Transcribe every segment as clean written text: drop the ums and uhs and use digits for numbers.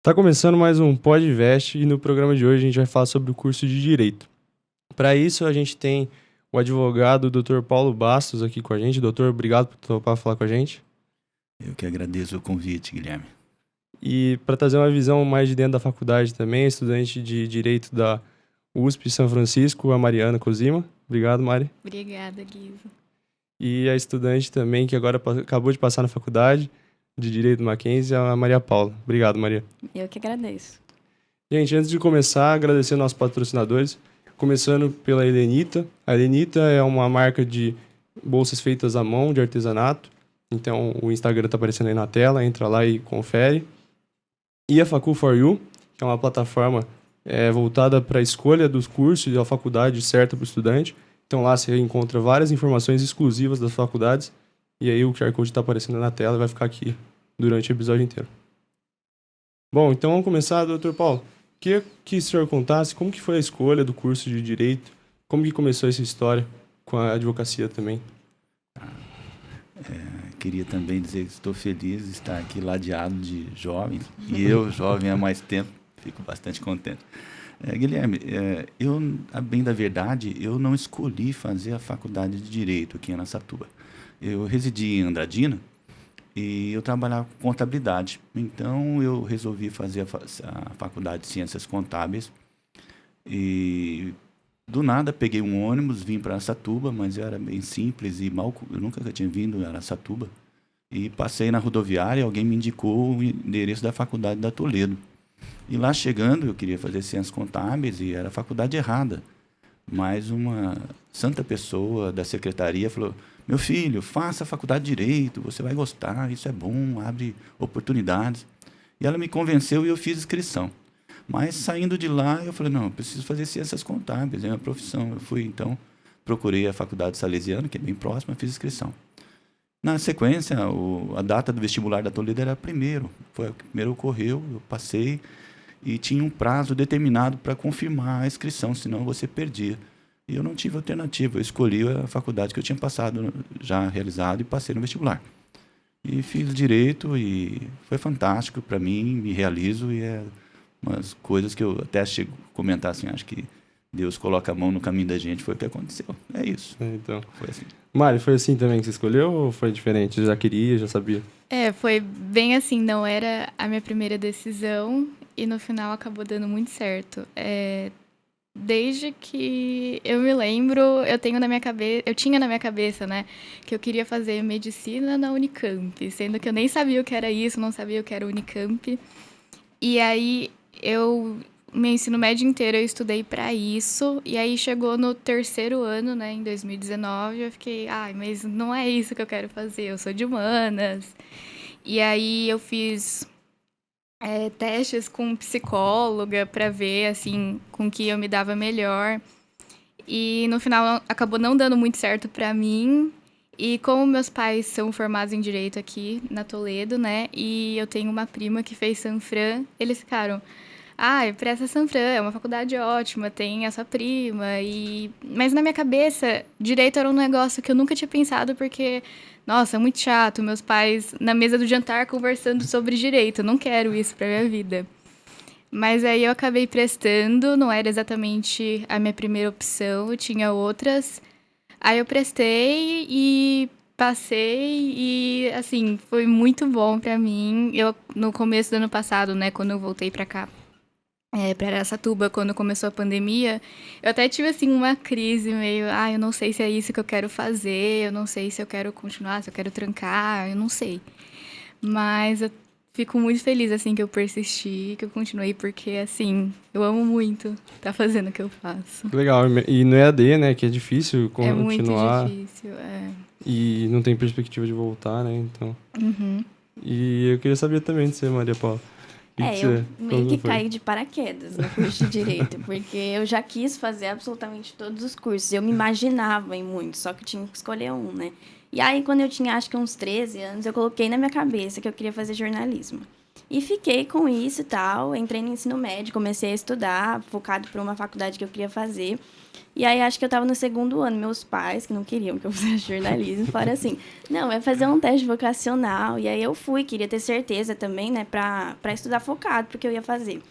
Tá começando mais um Podvest e no programa de hoje a gente vai falar sobre o curso de Direito. Para isso a gente tem o advogado Dr. Paulo Bastos aqui com a gente. Doutor, obrigado por topar falar com a gente. Eu que agradeço o convite, Guilherme. E para trazer uma visão mais de dentro da faculdade também, estudante de Direito da USP São Francisco, a Mariana Cosima. Obrigado, Mari. Obrigada, Guizo. E a estudante também que agora acabou de passar na faculdade de Direito do Mackenzie, a Maria Paula. Obrigado, Maria. Eu que agradeço. Gente, antes de começar, agradecer aos nossos patrocinadores, começando pela Helenita. A Helenita é uma marca de bolsas feitas à mão, de artesanato. Então, o Instagram está aparecendo aí na tela, entra lá e confere. E a Facu4U, que é uma plataforma voltada para a escolha dos cursos e a faculdade certa para o estudante. Então, lá você encontra várias informações exclusivas das faculdades. E aí o QR Code está aparecendo na tela e vai ficar aqui durante o episódio inteiro. Bom, então vamos começar, doutor Paulo. Queria que o senhor contasse como que foi a escolha do curso de Direito, como que começou essa história com a advocacia também. Queria também dizer que estou feliz de estar aqui ladeado de jovens, e eu, jovem há mais tempo, fico bastante contente. Guilherme, a bem da verdade, eu não escolhi fazer a faculdade de Direito aqui em Araçatuba. Eu residi em Andradina e eu trabalhava com contabilidade. Então, eu resolvi fazer a faculdade de Ciências Contábeis. E, do nada, peguei um ônibus, vim para Araçatuba, mas eu era bem simples e eu nunca tinha vindo a Araçatuba. E passei na rodoviária e alguém me indicou o endereço da faculdade da Toledo. E lá chegando, eu queria fazer Ciências Contábeis e era a faculdade errada. Mas uma santa pessoa da secretaria falou: meu filho, faça a faculdade de Direito, você vai gostar, isso é bom, abre oportunidades. E ela me convenceu e eu fiz inscrição. Mas saindo de lá, eu falei: não, eu preciso fazer Ciências Contábeis, é minha profissão. Eu fui, então, procurei a faculdade salesiana, que é bem próxima, fiz inscrição. Na sequência, a data do vestibular da Toledo era primeiro. Foi o que primeiro ocorreu, eu passei e tinha um prazo determinado para confirmar a inscrição, senão você perdia. E eu não tive alternativa, eu escolhi a faculdade que eu tinha passado, já realizado, e passei no vestibular. E fiz Direito e foi fantástico para mim, me realizo, e é umas coisas que eu até chego a comentar assim, acho que Deus coloca a mão no caminho da gente, foi o que aconteceu. É isso. Então, foi assim. Mari, foi assim também que você escolheu ou foi diferente? Você já queria, já sabia? Foi bem assim, não era a minha primeira decisão e no final acabou dando muito certo. Desde que eu me lembro, eu tinha na minha cabeça, né, que eu queria fazer medicina na Unicamp, sendo que eu nem sabia o que era isso, não sabia o que era Unicamp. E aí, meu ensino médio inteiro eu estudei para isso, e aí chegou no terceiro ano, né, em 2019, eu fiquei, mas não é isso que eu quero fazer, eu sou de humanas. E aí eu fiz testes com psicóloga para ver, assim, com que eu me dava melhor. E no final acabou não dando muito certo para mim. E como meus pais são formados em Direito aqui na Toledo, né? E eu tenho uma prima que fez Sanfran, eles ficaram: presta Sanfran, é uma faculdade ótima, tem a sua prima. Mas na minha cabeça, Direito era um negócio que eu nunca tinha pensado, porque, nossa, é muito chato, meus pais na mesa do jantar conversando sobre Direito, eu não quero isso pra minha vida. Mas aí eu acabei prestando, não era exatamente a minha primeira opção, eu tinha outras. Aí eu prestei e passei e, assim, foi muito bom pra mim. No começo do ano passado, né, quando eu voltei pra cá, pra Araçatuba, quando começou a pandemia, eu até tive, assim, uma crise meio, eu não sei se é isso que eu quero fazer, eu não sei se eu quero continuar, se eu quero trancar, eu não sei. Mas eu fico muito feliz, assim, que eu persisti, que eu continuei, porque, assim, eu amo muito estar fazendo o que eu faço. Legal, e no EAD, né, que é difícil continuar. É muito difícil, E não tem perspectiva de voltar, né, então... Uhum. E eu queria saber também de você, Maria Paula. Eu meio que caí de paraquedas no curso de Direito, porque eu já quis fazer absolutamente todos os cursos. Eu me imaginava em muitos, só que eu tinha que escolher um, né? E aí, quando eu tinha, acho que uns 13 anos, eu coloquei na minha cabeça que eu queria fazer jornalismo. E fiquei com isso e tal, entrei no ensino médio, comecei a estudar, focado para uma faculdade que eu queria fazer. E aí, acho que eu estava no 2º ano, meus pais, que não queriam que eu fizesse jornalismo, falaram assim, não, vai fazer um teste vocacional. E aí eu fui, queria ter certeza também, né, para estudar focado, porque eu ia fazer.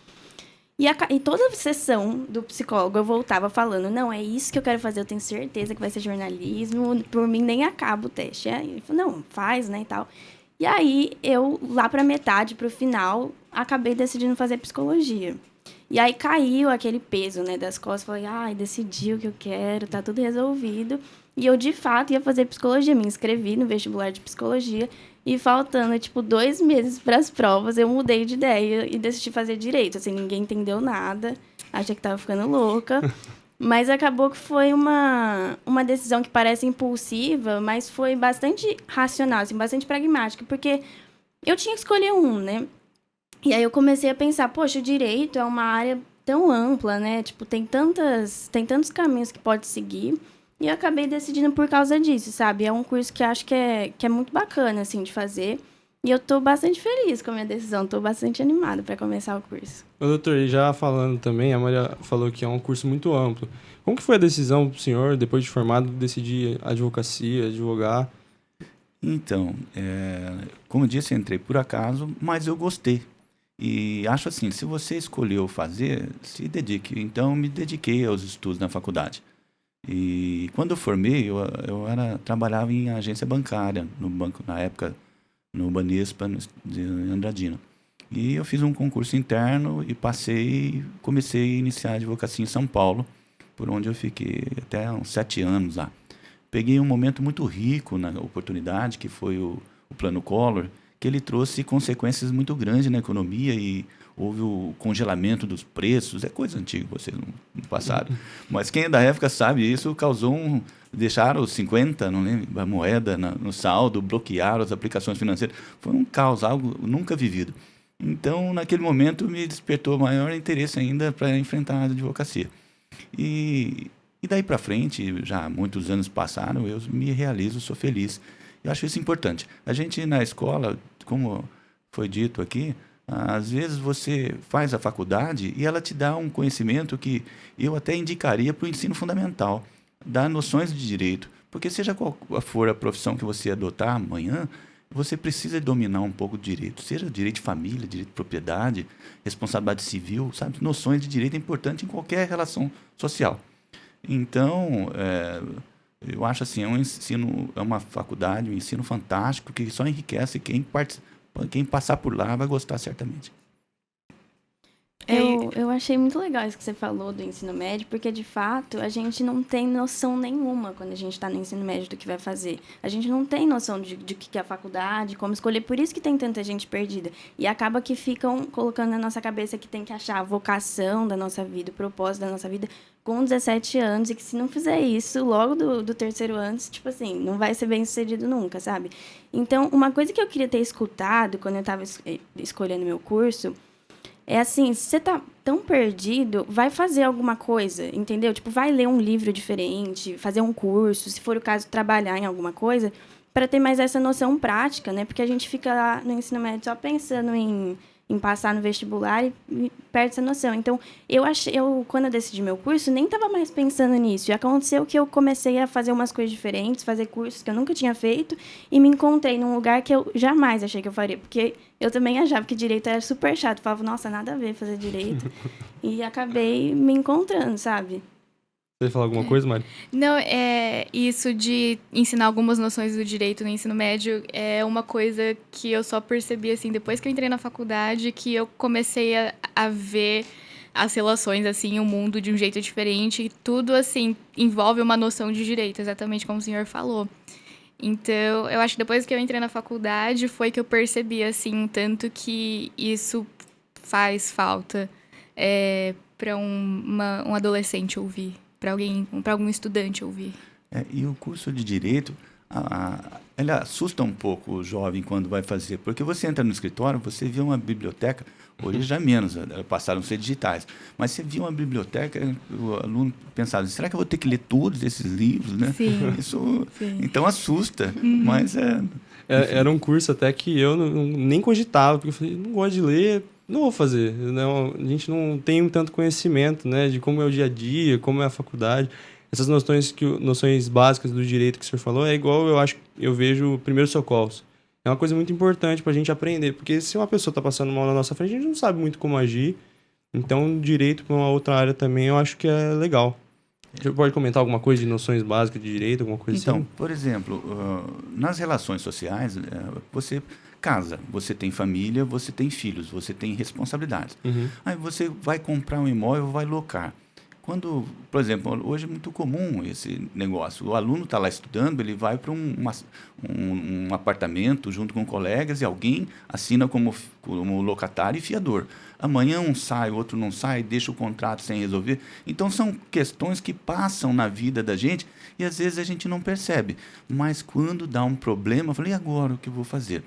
E toda sessão do psicólogo eu voltava falando, não, é isso que eu quero fazer, eu tenho certeza que vai ser jornalismo, por mim nem acaba o teste. Aí ele falou, não, faz, né, e tal. E aí, eu, lá para metade, para o final, acabei decidindo fazer psicologia. E aí, caiu aquele peso, né, das costas. Falei, ai, decidi o que eu quero, tá tudo resolvido. E eu, de fato, ia fazer psicologia. Me inscrevi no vestibular de psicologia. E faltando, 2 meses para as provas, eu mudei de ideia e decidi fazer direito. Assim, ninguém entendeu nada. Achei que tava ficando louca. Mas acabou que foi uma decisão que parece impulsiva, mas foi bastante racional, assim, bastante pragmática, porque eu tinha que escolher um, né? E aí eu comecei a pensar, poxa, o direito é uma área tão ampla, né? Tem tantos caminhos que pode seguir. E eu acabei decidindo por causa disso, sabe? É um curso que eu acho que é muito bacana, assim, de fazer. E eu tô bastante feliz com a minha decisão, tô bastante animada para começar o curso. Ô, doutor, e já falando também, a Maria falou que é um curso muito amplo. Como que foi a decisão do senhor, depois de formado, decidir advocacia, advogar? Então, como eu disse, eu entrei por acaso, mas eu gostei. E acho assim, se você escolheu fazer, se dedique. Então, me dediquei aos estudos na faculdade. E quando eu formei, eu trabalhava em agência bancária, no banco, na época, no Banespa, de Andradina. E eu fiz um concurso interno e comecei a iniciar a advocacia em São Paulo, por onde eu fiquei até uns 7 anos lá. Peguei um momento muito rico na oportunidade, que foi o Plano Collor, que ele trouxe consequências muito grandes na economia e houve o congelamento dos preços. É coisa antiga, vocês não passaram. Mas quem é da época sabe, isso causou deixaram os 50, não lembro, a moeda no saldo, bloquearam as aplicações financeiras. Foi um caos, algo nunca vivido. Então, naquele momento, me despertou maior interesse ainda para enfrentar a advocacia. E daí para frente, já muitos anos passaram, eu me realizo, sou feliz. Eu acho isso importante. A gente, na escola, como foi dito aqui, às vezes você faz a faculdade e ela te dá um conhecimento que eu até indicaria para o ensino fundamental, dá noções de direito. Porque seja qual for a profissão que você adotar amanhã, você precisa dominar um pouco de direito. Seja direito de família, direito de propriedade, responsabilidade civil, sabe? Noções de direito é importante em qualquer relação social. Então, eu acho assim, é uma faculdade, um ensino fantástico que só enriquece quem passar por lá vai gostar certamente. Eu achei muito legal isso que você falou do ensino médio, porque, de fato, a gente não tem noção nenhuma quando a gente está no ensino médio do que vai fazer. A gente não tem noção de que é a faculdade, como escolher. Por isso que tem tanta gente perdida. E acaba que ficam colocando na nossa cabeça que tem que achar a vocação da nossa vida, o propósito da nossa vida com 17 anos, e que se não fizer isso logo do 3º ano, não vai ser bem sucedido nunca, sabe? Então, uma coisa que eu queria ter escutado quando eu estava escolhendo meu curso é assim, se você tá tão perdido, vai fazer alguma coisa, entendeu? Vai ler um livro diferente, fazer um curso, se for o caso, trabalhar em alguma coisa, para ter mais essa noção prática, né? Porque a gente fica lá no ensino médio só pensando em passar no vestibular e perde essa noção. Então, quando eu decidi meu curso, nem estava mais pensando nisso. E aconteceu que eu comecei a fazer umas coisas diferentes, fazer cursos que eu nunca tinha feito, e me encontrei num lugar que eu jamais achei que eu faria. Porque eu também achava que direito era super chato. Eu falava, nossa, nada a ver fazer direito. E acabei me encontrando, sabe? Você ia falar alguma coisa, Mari? Não, isso de ensinar algumas noções do direito no ensino médio é uma coisa que eu só percebi, assim, depois que eu entrei na faculdade, que eu comecei a ver as relações, assim, o mundo de um jeito diferente, e tudo, assim, envolve uma noção de direito, exatamente como o senhor falou. Então, eu acho que depois que eu entrei na faculdade foi que eu percebi, assim, tanto que isso faz falta para um adolescente ouvir. Para algum estudante ouvir. E o curso de Direito, ele assusta um pouco o jovem quando vai fazer, porque você entra no escritório, você vê uma biblioteca, hoje já menos, passaram a ser digitais, mas você vê uma biblioteca, o aluno pensava, será que eu vou ter que ler todos esses livros, né? Sim. Isso, Sim. Então assusta, mas Era um curso até que eu nem cogitava, porque eu falei, não gosto de ler, não vou fazer. Não, a gente não tem tanto conhecimento, né, de como é o dia a dia, como é a faculdade. Essas noções básicas do direito que o senhor falou é igual eu vejo primeiros socorros. É uma coisa muito importante para a gente aprender, porque se uma pessoa está passando mal na nossa frente, a gente não sabe muito como agir. Então, direito para uma outra área também eu acho que é legal. Você pode comentar alguma coisa de noções básicas de direito, alguma coisa Então, assim? por exemplo, nas relações sociais, você casa, você tem família, você tem filhos, você tem responsabilidades. Uhum. Aí você vai comprar um imóvel, vai locar. Quando, por exemplo, hoje é muito comum esse negócio. O aluno está lá estudando, ele vai para um apartamento junto com colegas e alguém assina como locatário e fiador. Amanhã um sai, o outro não sai, deixa o contrato sem resolver. Então, são questões que passam na vida da gente e às vezes a gente não percebe. Mas quando dá um problema, eu falei, e agora o que eu vou fazer?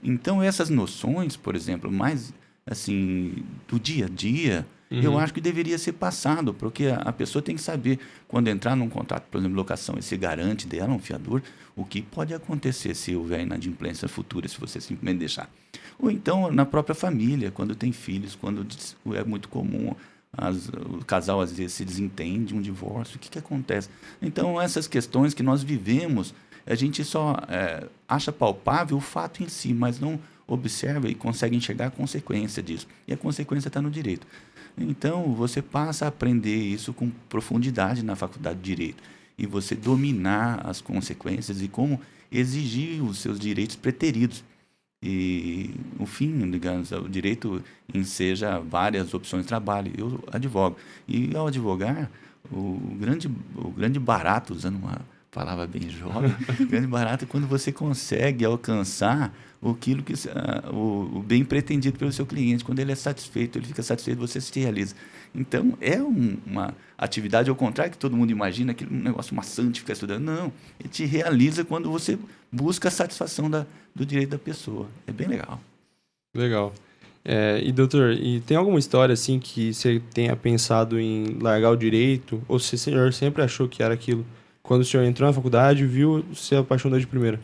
Então, essas noções, por exemplo, mais assim, do dia a dia, eu acho que deveria ser passado, porque a pessoa tem que saber, quando entrar num contrato, por exemplo, locação, e se garante dela um fiador, o que pode acontecer se houver inadimplência futura, se você simplesmente deixar. Ou então, na própria família, quando tem filhos, quando é muito comum, o casal às vezes se desentende, um divórcio, o que acontece? Então, essas questões que nós vivemos, a gente só acha palpável o fato em si, mas não observa e consegue enxergar a consequência disso. E a consequência está no direito. Então, você passa a aprender isso com profundidade na faculdade de Direito. E você dominar as consequências e como exigir os seus direitos preteridos. E, no fim, digamos, o direito enseja várias opções de trabalho. Eu advogo. E, ao advogar, o grande barato, usando uma palavra bem jovem, o grande barato é quando você consegue alcançar o bem pretendido pelo seu cliente. Quando ele é satisfeito, ele fica satisfeito, você se realiza. Então, é uma atividade ao contrário que todo mundo imagina, aquele negócio maçante ficar estudando. Não, ele te realiza quando você busca a satisfação do direito da pessoa. É bem legal. Legal. E doutor, tem alguma história assim que você tenha pensado em largar o direito? Ou se o senhor sempre achou que era aquilo? Quando o senhor entrou na faculdade, viu, se apaixonou de primeira?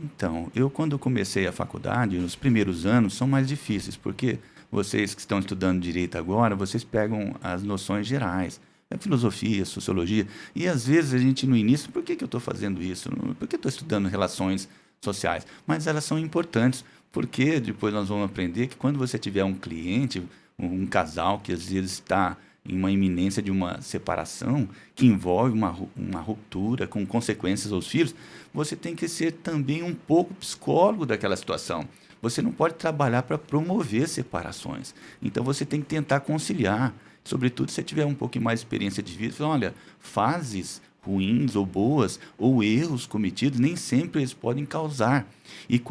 Então, eu quando comecei a faculdade, nos primeiros anos, são mais difíceis, porque vocês que estão estudando direito agora, vocês pegam as noções gerais, filosofia, sociologia, e às vezes a gente no início, por que eu estou fazendo isso? Por que eu estou estudando relações sociais? Mas elas são importantes, porque depois nós vamos aprender que quando você tiver um cliente, um casal que às vezes está em uma iminência de uma separação que envolve uma ruptura com consequências aos filhos, você tem que ser também um pouco psicólogo daquela situação. Você não pode trabalhar para promover separações. Então, você tem que tentar conciliar. Sobretudo, se você tiver um pouquinho mais de experiência de vida, olha, fases ruins ou boas, ou erros cometidos, nem sempre eles podem causar. E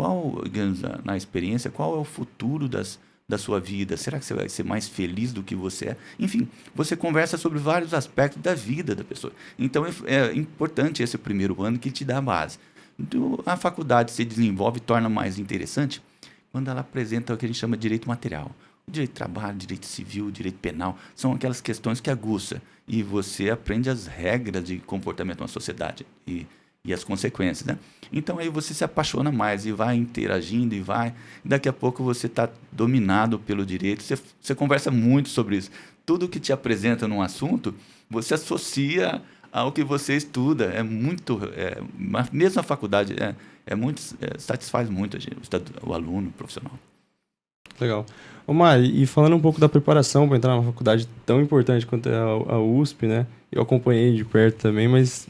na experiência, qual é o futuro da sua vida? Será que você vai ser mais feliz do que você é? Enfim, você conversa sobre vários aspectos da vida da pessoa. Então, é importante esse primeiro ano que te dá a base. Então, a faculdade se desenvolve e torna mais interessante quando ela apresenta o que a gente chama de direito material. O direito de trabalho, direito civil, direito penal, são aquelas questões que aguçam. E você aprende as regras de comportamento na sociedade e as consequências, né? Então, aí você se apaixona mais e vai interagindo e daqui a pouco você está dominado pelo direito, você conversa muito sobre isso. Tudo que te apresenta num assunto, você associa ao que você estuda. Mesmo a faculdade, satisfaz muito o aluno, o profissional. Legal. Ô Mari, e falando um pouco da preparação para entrar numa faculdade tão importante quanto é a USP, né? Eu acompanhei de perto também, mas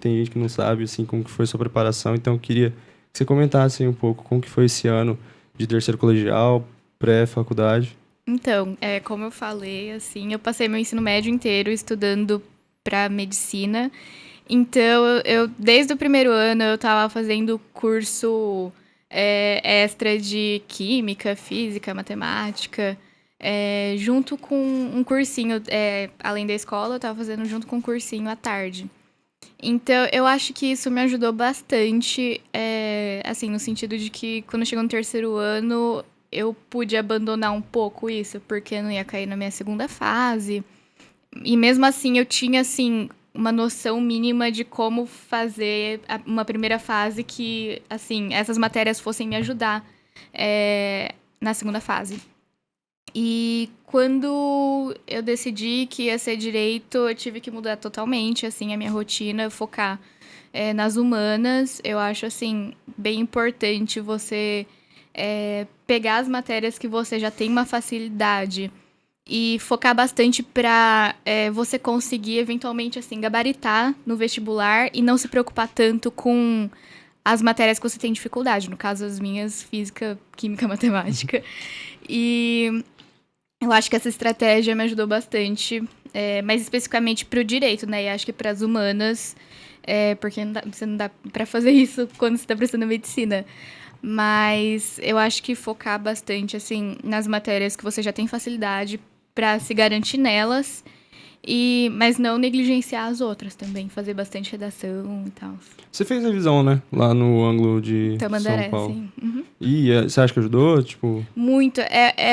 tem gente que não sabe assim, como que foi a sua preparação, então eu queria que você comentasse um pouco como que foi esse ano de terceiro colegial, pré-faculdade. Então, como eu falei, assim, eu passei meu ensino médio inteiro estudando para medicina. Então, eu desde o primeiro ano eu estava fazendo curso extra de química, física, matemática, junto com um cursinho, além da escola, eu estava fazendo junto com um cursinho à tarde. Então, eu acho que isso me ajudou bastante, assim, no sentido de que quando chegou no terceiro ano, eu pude abandonar um pouco isso, porque eu não ia cair na minha segunda fase. E mesmo assim, eu tinha, assim, uma noção mínima de como fazer uma primeira fase que, assim, essas matérias fossem me ajudar na segunda fase. E quando eu decidi que ia ser direito, eu tive que mudar totalmente, assim, a minha rotina, focar nas humanas. Eu acho, assim, bem importante você pegar as matérias que você já tem uma facilidade e focar bastante para você conseguir, eventualmente, assim, gabaritar no vestibular e não se preocupar tanto com as matérias que você tem dificuldade. No caso, as minhas, física, química, matemática. E eu acho que essa estratégia me ajudou bastante, mais especificamente para o direito, né? E acho que para as humanas, porque você não dá para fazer isso quando você está prestando medicina. Mas eu acho que focar bastante, assim, nas matérias que você já tem facilidade para se garantir nelas, mas não negligenciar as outras também, fazer bastante redação e tal. Você fez revisão, né? Lá no ângulo de Tamandaré, São Paulo. sim. Uhum. E você acha que ajudou? Tipo... Muito.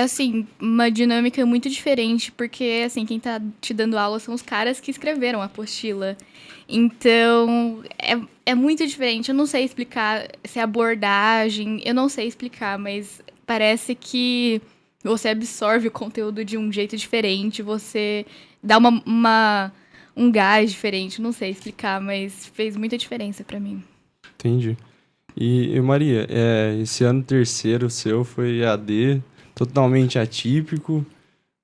Assim, uma dinâmica muito diferente, porque, assim, quem tá te dando aula são os caras que escreveram a apostila. Então, é muito diferente. Eu não sei explicar se é abordagem, eu não sei explicar, mas parece que você absorve o conteúdo de um jeito diferente, você dá um gás diferente, não sei explicar, mas fez muita diferença pra mim. Entendi. E Maria, esse ano terceiro seu foi EAD, totalmente atípico.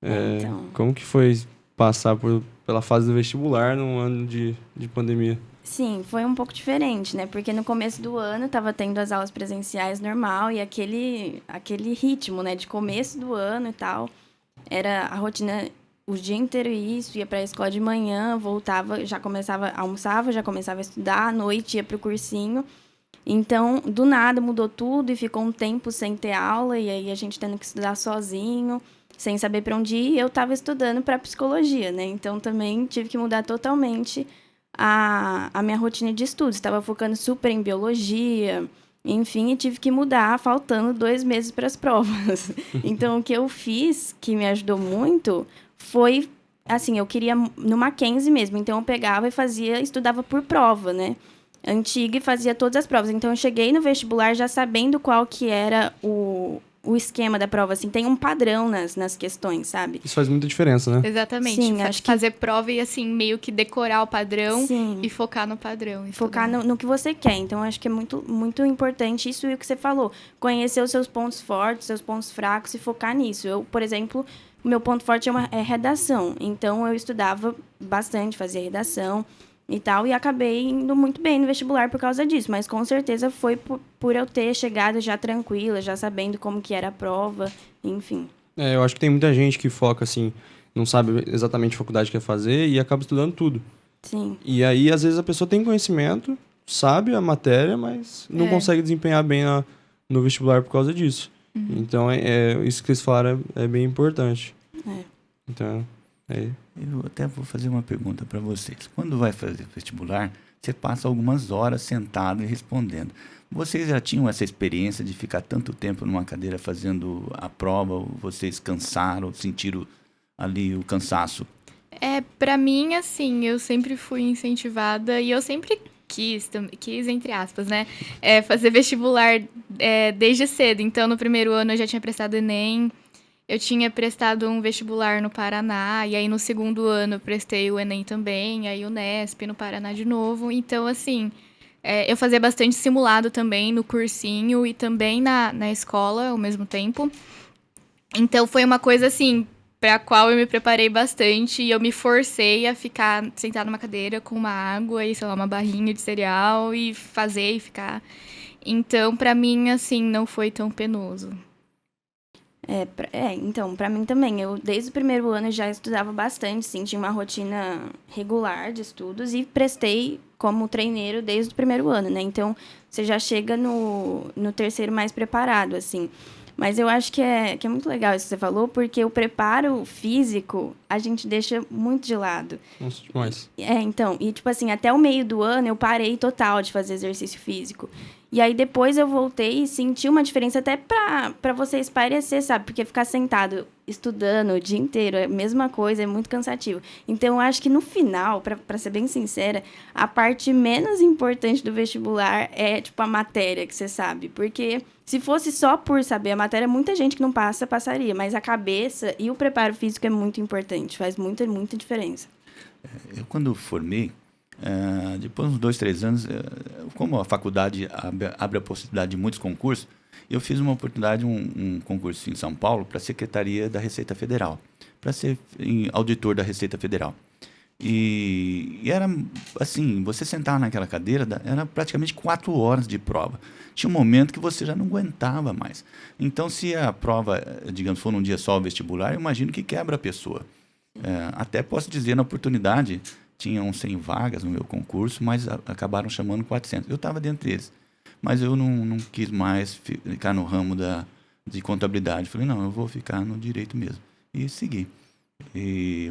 Então. Como que foi passar pela fase do vestibular num ano de pandemia? Sim, foi um pouco diferente, né? Porque no começo do ano estava tendo as aulas presenciais normal e aquele ritmo, né? De começo do ano e tal. Era a rotina o dia inteiro isso, ia para a escola de manhã, voltava, almoçava, já começava a estudar, à noite ia para o cursinho. Então, do nada mudou tudo e ficou um tempo sem ter aula e aí a gente tendo que estudar sozinho, sem saber para onde ir. Eu estava estudando para psicologia, né? Então, também tive que mudar totalmente a minha rotina de estudos. Estava focando super em biologia, enfim, e tive que mudar, faltando 2 meses para as provas. Então, o que eu fiz, que me ajudou muito, foi, assim, eu queria no Mackenzie mesmo. Então, eu pegava e estudava por prova, né? Antiga e fazia todas as provas. Então, eu cheguei no vestibular já sabendo qual que era o esquema da prova, assim, tem um padrão nas questões, sabe? Isso faz muita diferença, né? Exatamente. Sim, acho que fazer prova e, assim, meio que decorar o padrão. Sim. E focar no padrão. Focar no que você quer. Então, acho que é muito, muito importante isso e o que você falou. Conhecer os seus pontos fortes, seus pontos fracos e focar nisso. Eu, por exemplo, o meu ponto forte é redação. Então, eu estudava bastante, fazia redação e tal, e acabei indo muito bem no vestibular por causa disso, mas com certeza foi por eu ter chegado já tranquila, já sabendo como que era a prova, enfim. Eu acho que tem muita gente que foca, assim, não sabe exatamente a faculdade que quer fazer e acaba estudando tudo. Sim. E aí, às vezes, a pessoa tem conhecimento, sabe a matéria, mas não consegue desempenhar bem no vestibular por causa disso. Uhum. Então, isso que vocês falaram é bem importante. Então, Eu até vou fazer uma pergunta para vocês. Quando vai fazer vestibular, você passa algumas horas sentado e respondendo. Vocês já tinham essa experiência de ficar tanto tempo numa cadeira fazendo a prova? Ou vocês cansaram, sentiram ali o cansaço? Pra mim, assim, eu sempre fui incentivada e eu sempre quis entre aspas, né? Fazer vestibular desde cedo. Então, no primeiro ano eu já tinha prestado Enem. Eu tinha prestado um vestibular no Paraná, e aí no segundo ano eu prestei o Enem também, aí o Nesp no Paraná de novo. Então, assim, eu fazia bastante simulado também no cursinho e também na escola ao mesmo tempo. Então, foi uma coisa, assim, para a qual eu me preparei bastante e eu me forcei a ficar sentada numa cadeira com uma água e, sei lá, uma barrinha de cereal e fazer e ficar. Então, para mim, assim, não foi tão penoso. Então, pra mim também. Eu, desde o primeiro ano, já estudava bastante, sim. Tinha uma rotina regular de estudos e prestei como treineiro desde o primeiro ano, né? Então, você já chega no terceiro mais preparado, assim. Mas eu acho que é muito legal isso que você falou, porque o preparo físico a gente deixa muito de lado. Nossa, demais. Então, e tipo assim, até o meio do ano eu parei total de fazer exercício físico. E aí depois eu voltei e senti uma diferença até pra você espairecer, sabe? Porque ficar sentado estudando o dia inteiro, é a mesma coisa, é muito cansativo. Então, eu acho que no final, para ser bem sincera, a parte menos importante do vestibular é, tipo, a matéria que você sabe. Porque se fosse só por saber a matéria, muita gente que não passa, passaria. Mas a cabeça e o preparo físico é muito importante, faz muita, muita diferença. Eu, quando formei, depois de uns 2, 3 anos, como a faculdade abre a possibilidade de muitos concursos, eu fiz uma oportunidade, um concurso em São Paulo para a Secretaria da Receita Federal, para ser auditor da Receita Federal. E era assim, você sentar naquela cadeira, era praticamente 4 horas de prova. Tinha um momento que você já não aguentava mais. Então, se a prova, digamos, for num dia só o vestibular, eu imagino que quebra a pessoa. Até posso dizer, na oportunidade, tinham 100 vagas no meu concurso, mas acabaram chamando 400. Eu estava dentro deles. Mas eu não quis mais ficar no ramo de contabilidade. Falei, não, eu vou ficar no direito mesmo. E segui.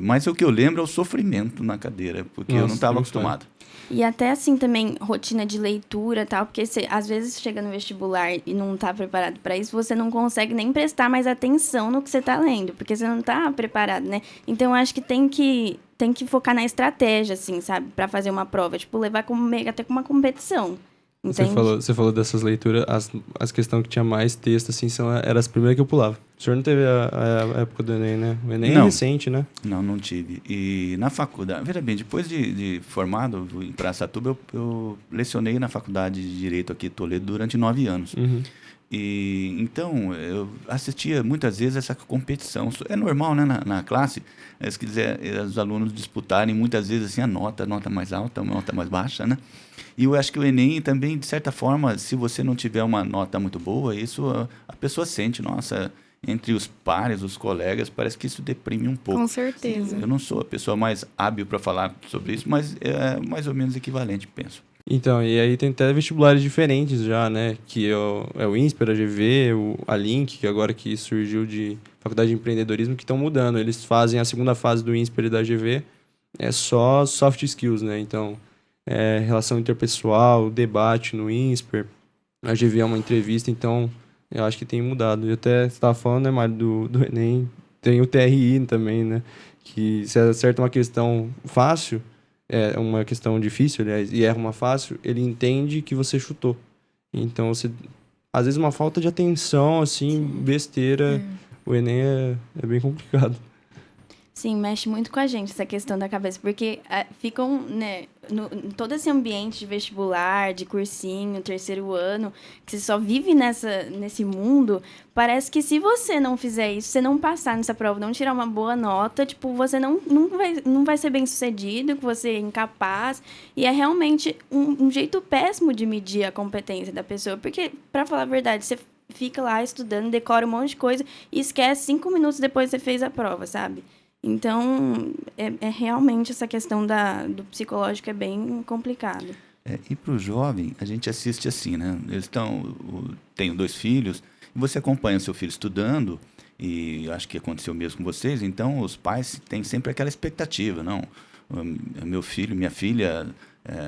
Mas o que eu lembro é o sofrimento na cadeira, porque eu não estava acostumado. E até assim também, rotina de leitura e tal, porque você, às vezes, chega no vestibular e não está preparado para isso, você não consegue nem prestar mais atenção no que você está lendo, porque você não está preparado, né? Então, eu acho que tem que focar na estratégia, assim, sabe? Para fazer uma prova, tipo, levar até com uma competição. Você falou dessas leituras, as questões que tinha mais texto, assim, eram as primeiras que eu pulava. O senhor não teve a época do Enem, né? O Enem é recente, né? Não tive. E na faculdade, veja bem, depois de formado em Praçatuba, eu lecionei na faculdade de Direito aqui em Toledo durante 9 anos. Uhum. E então eu assistia muitas vezes essa competição. É normal, né, na classe, se quiser os alunos disputarem muitas vezes assim a nota mais alta, a nota mais baixa, né? E eu acho que o Enem também, de certa forma, se você não tiver uma nota muito boa, isso a pessoa sente, nossa, entre os pares, os colegas, parece que isso deprime um pouco. Com certeza. Eu não sou a pessoa mais hábil para falar sobre isso, mas é mais ou menos equivalente, penso. Então, e aí tem até vestibulares diferentes já, né? Que é o INSPER, a GV, a Link, que agora que surgiu de Faculdade de Empreendedorismo, que estão mudando. Eles fazem a segunda fase do INSPER e da GV, é só soft skills, né? Então, relação interpessoal, debate no INSPER, a GV é uma entrevista, então eu acho que tem mudado. E até você estava falando, né, Mário, do Enem, tem o TRI também, né? Que se acerta uma questão fácil, é uma questão difícil, aliás, e erra uma fácil, ele entende que você chutou. Então, às vezes uma falta de atenção, assim, besteira, o Enem é bem complicado. Sim, mexe muito com a gente essa questão da cabeça, porque ficam, né, em todo esse ambiente de vestibular, de cursinho, terceiro ano, que você só vive nesse mundo, parece que se você não fizer isso, você não passar nessa prova, não tirar uma boa nota, tipo, você não vai ser bem sucedido, que você é incapaz, e é realmente um jeito péssimo de medir a competência da pessoa, porque, pra falar a verdade, você fica lá estudando, decora um monte de coisa e esquece 5 minutos depois que você fez a prova, sabe? Então, realmente essa questão do psicológico é bem complicado. E para o jovem, a gente assiste assim, né? Tenho 2 filhos, e você acompanha o seu filho estudando, e acho que aconteceu mesmo com vocês, então os pais têm sempre aquela expectativa, não? Meu filho, minha filha,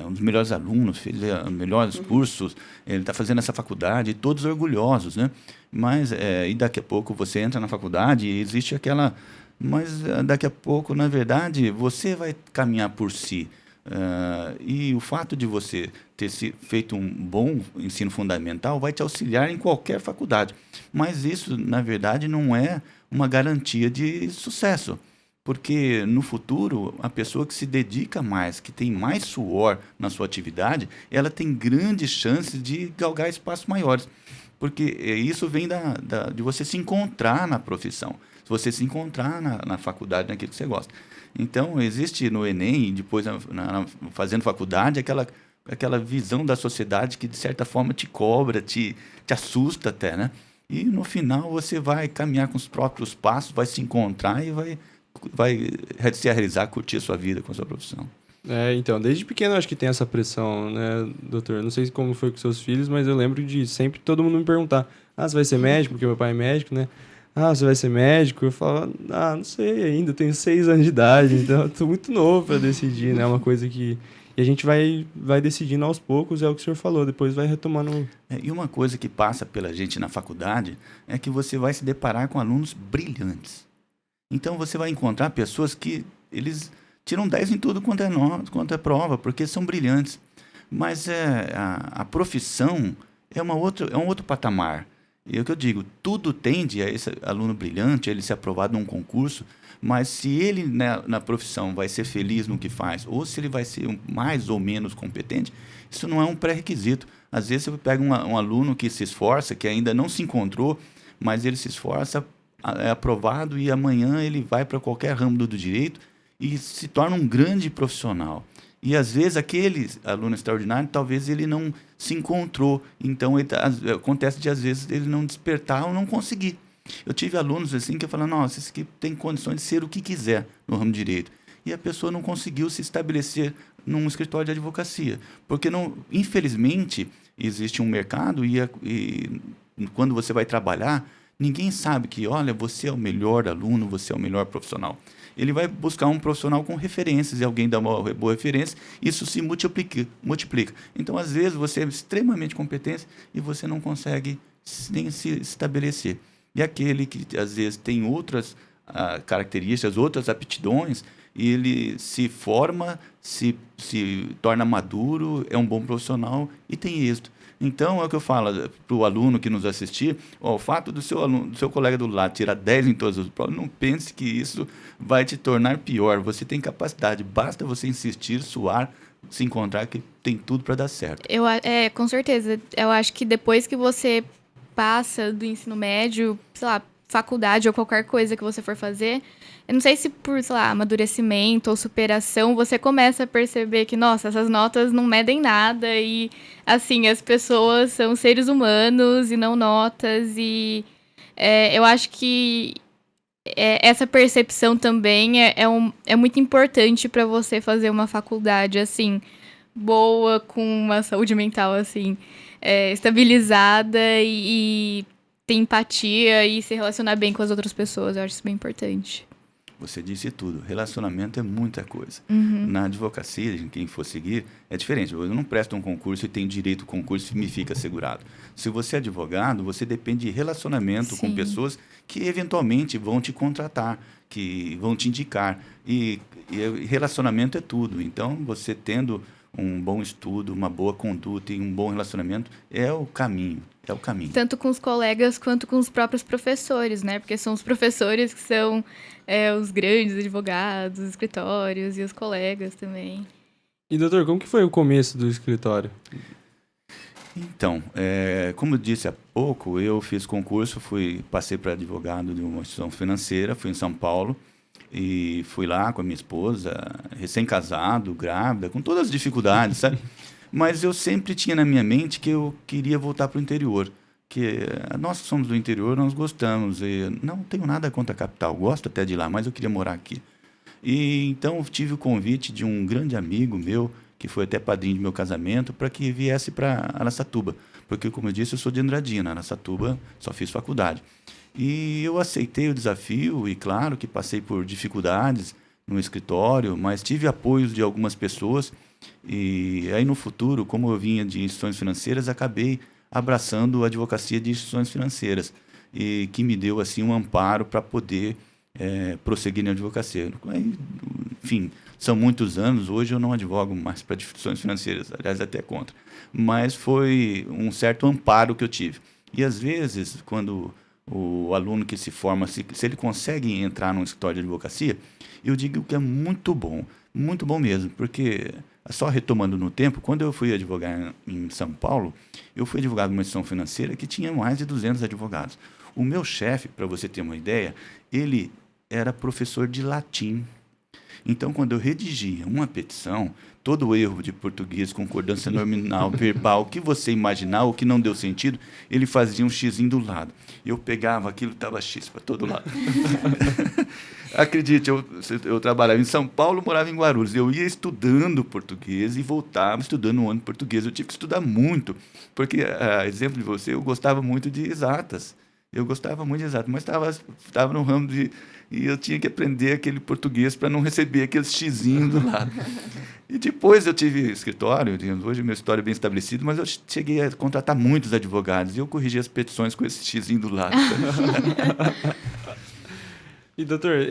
um dos melhores alunos, fez os melhores cursos, ele está fazendo essa faculdade, e todos orgulhosos, né? Mas, e daqui a pouco você entra na faculdade e existe aquela... Mas daqui a pouco, na verdade, você vai caminhar por si. E o fato de você ter feito um bom ensino fundamental vai te auxiliar em qualquer faculdade. Mas isso, na verdade, não é uma garantia de sucesso. Porque no futuro, a pessoa que se dedica mais, que tem mais suor na sua atividade, ela tem grandes chances de galgar espaços maiores. Porque isso vem de você se encontrar na profissão. Se você se encontrar na faculdade, naquilo que você gosta. Então, existe no Enem, depois fazendo faculdade, aquela visão da sociedade que, de certa forma, te cobra, te assusta até, né? E, no final, você vai caminhar com os próprios passos, vai se encontrar e vai se realizar, curtir a sua vida com a sua profissão. Então, desde pequeno eu acho que tem essa pressão, né, doutor? Não sei como foi com seus filhos, mas eu lembro de sempre todo mundo me perguntar: você vai ser médico? Porque meu pai é médico, né? Você vai ser médico? Eu falo, não sei ainda, tenho 6 anos de idade, então eu tô muito novo para decidir, né? É uma coisa que... E a gente vai decidindo aos poucos, é o que o senhor falou, depois vai retomando... E uma coisa que passa pela gente na faculdade é que você vai se deparar com alunos brilhantes. Então, você vai encontrar pessoas que eles tiram 10 em tudo quanto é prova, porque são brilhantes. Mas a profissão é um outro patamar. E é o que eu digo, tudo tende a esse aluno brilhante, ele ser aprovado num concurso, mas se ele na profissão vai ser feliz no que faz, ou se ele vai ser mais ou menos competente, isso não é um pré-requisito. Às vezes você pega um aluno que se esforça, que ainda não se encontrou, mas ele se esforça, é aprovado e amanhã ele vai para qualquer ramo do direito e se torna um grande profissional. E, às vezes, aquele aluno extraordinário, talvez ele não se encontrou. Então, acontece de, às vezes, ele não despertar ou não conseguir. Eu tive alunos assim que falaram, nossa, esse aqui tem condições de ser o que quiser no ramo de direito. E a pessoa não conseguiu se estabelecer num escritório de advocacia. Porque, infelizmente, existe um mercado e quando você vai trabalhar, ninguém sabe que, olha, você é o melhor aluno, você é o melhor profissional. Ele vai buscar um profissional com referências, e alguém dá uma boa referência, isso se multiplica. Então, às vezes, você é extremamente competente e você não consegue nem se estabelecer. E aquele que, às vezes, tem outras características, outras aptidões, e ele se forma, se torna maduro, é um bom profissional e tem êxito. Então, é o que eu falo para o aluno que nos assistir, o fato do seu colega do lado tirar 10 em todas as provas, não pense que isso vai te tornar pior. Você tem capacidade, basta você insistir, suar, se encontrar, que tem tudo para dar certo. Com certeza. Eu acho que depois que você passa do ensino médio, sei lá, faculdade ou qualquer coisa que você for fazer, eu não sei se por, sei lá, amadurecimento ou superação, você começa a perceber que, nossa, essas notas não medem nada e, assim, as pessoas são seres humanos e não notas e eu acho que essa percepção também é muito importante para você fazer uma faculdade, assim, boa, com uma saúde mental, assim, estabilizada e ter empatia e se relacionar bem com as outras pessoas. Eu acho isso bem importante. Você disse tudo. Relacionamento é muita coisa. Uhum. Na advocacia, quem for seguir, é diferente. Eu não presto um concurso e tenho direito ao concurso e me fica assegurado. Se você é advogado, você depende de relacionamento com pessoas que eventualmente vão te contratar, que vão te indicar. E relacionamento é tudo. Então, você tendo um bom estudo, uma boa conduta e um bom relacionamento é o caminho. É o caminho. Tanto com os colegas quanto com os próprios professores, né? Porque são os professores que são os grandes advogados, os escritórios e os colegas também. E, doutor, como que foi o começo do escritório? Então, como eu disse há pouco, eu fiz concurso, passei para advogado de uma instituição financeira, fui em São Paulo e fui lá com a minha esposa, recém-casado, grávida, com todas as dificuldades, sabe? Mas eu sempre tinha na minha mente que eu queria voltar para o interior. Que nós que somos do interior, nós gostamos. Não tenho nada contra a capital, gosto até de lá, mas eu queria morar aqui. E então eu tive o convite de um grande amigo meu, que foi até padrinho de meu casamento, para que viesse para Araçatuba. Porque, como eu disse, eu sou de Andradina, Araçatuba, só fiz faculdade. E eu aceitei o desafio e, claro, que passei por dificuldades no escritório, mas tive apoios de algumas pessoas. E aí, no futuro, como eu vinha de instituições financeiras, acabei abraçando a advocacia de instituições financeiras, e que me deu assim um amparo para poder prosseguir na advocacia. Enfim, são muitos anos, hoje eu não advogo mais para instituições financeiras, aliás, até contra. Mas foi um certo amparo que eu tive. E, às vezes, quando o aluno que se forma, se ele consegue entrar num escritório de advocacia, eu digo que é muito bom mesmo, porque, só retomando no tempo, quando eu fui advogar em São Paulo, eu fui advogado numa instituição financeira que tinha mais de 200 advogados. O meu chefe, para você ter uma ideia, ele era professor de latim. Então, quando eu redigia uma petição, todo o erro de português, concordância nominal, verbal, o que você imaginar, o que não deu sentido, ele fazia um xizinho do lado. Eu pegava aquilo, estava X para todo lado. Acredite, eu trabalhava em São Paulo, morava em Guarulhos. Eu ia estudando português e voltava estudando um ano de português. Eu tive que estudar muito, porque, exemplo de você, eu gostava muito de exatas. Mas estava no ramo e eu tinha que aprender aquele português para não receber aquele xizinho do lado. E depois eu tive escritório, hoje meu escritório é bem estabelecido, mas eu cheguei a contratar muitos advogados e eu corrigi as petições com esse xizinho do lado. E, doutor,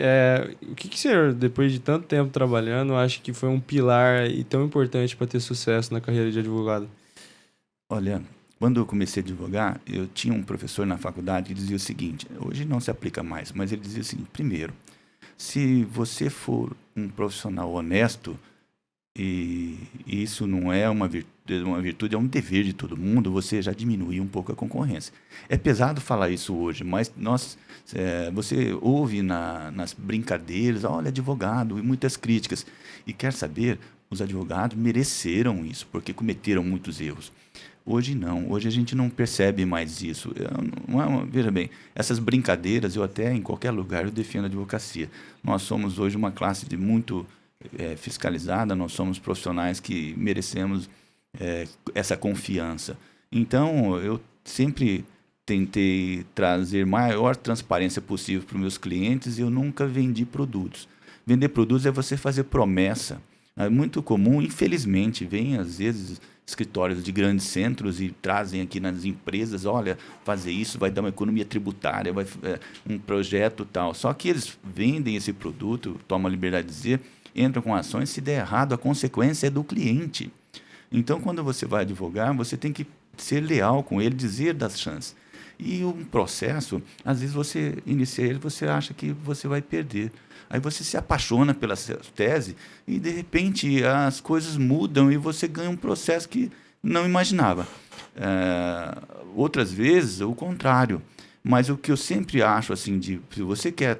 o que o senhor, depois de tanto tempo trabalhando, acha que foi um pilar e tão importante para ter sucesso na carreira de advogado? Olha, quando eu comecei a advogar, eu tinha um professor na faculdade que dizia o seguinte, hoje não se aplica mais, mas ele dizia o seguinte, primeiro, se você for um profissional honesto, e isso não é uma virtude, é um dever de todo mundo, você já diminuiu um pouco a concorrência. É pesado falar isso hoje, mas você ouve nas brincadeiras, olha, advogado, e muitas críticas. E quer saber, os advogados mereceram isso, porque cometeram muitos erros. Hoje não, hoje a gente não percebe mais isso. Veja bem, essas brincadeiras, eu até em qualquer lugar eu defendo a advocacia. Nós somos hoje uma classe de muito fiscalizada, nós somos profissionais que merecemos essa confiança. Então, eu sempre tentei trazer maior transparência possível para os meus clientes e eu nunca vendi produtos. Vender produtos é você fazer promessa. É muito comum, infelizmente, vem às vezes escritórios de grandes centros e trazem aqui nas empresas, olha, fazer isso vai dar uma economia tributária, um projeto tal. Só que eles vendem esse produto, tomam a liberdade de dizer, entram com ações, se der errado, a consequência é do cliente. Então, quando você vai advogar, você tem que ser leal com ele, dizer das chances. E um processo, às vezes você inicia ele, você acha que você vai perder. Aí você se apaixona pela tese e, de repente, as coisas mudam e você ganha um processo que não imaginava. Outras vezes, o contrário. Mas o que eu sempre acho, assim, se você quer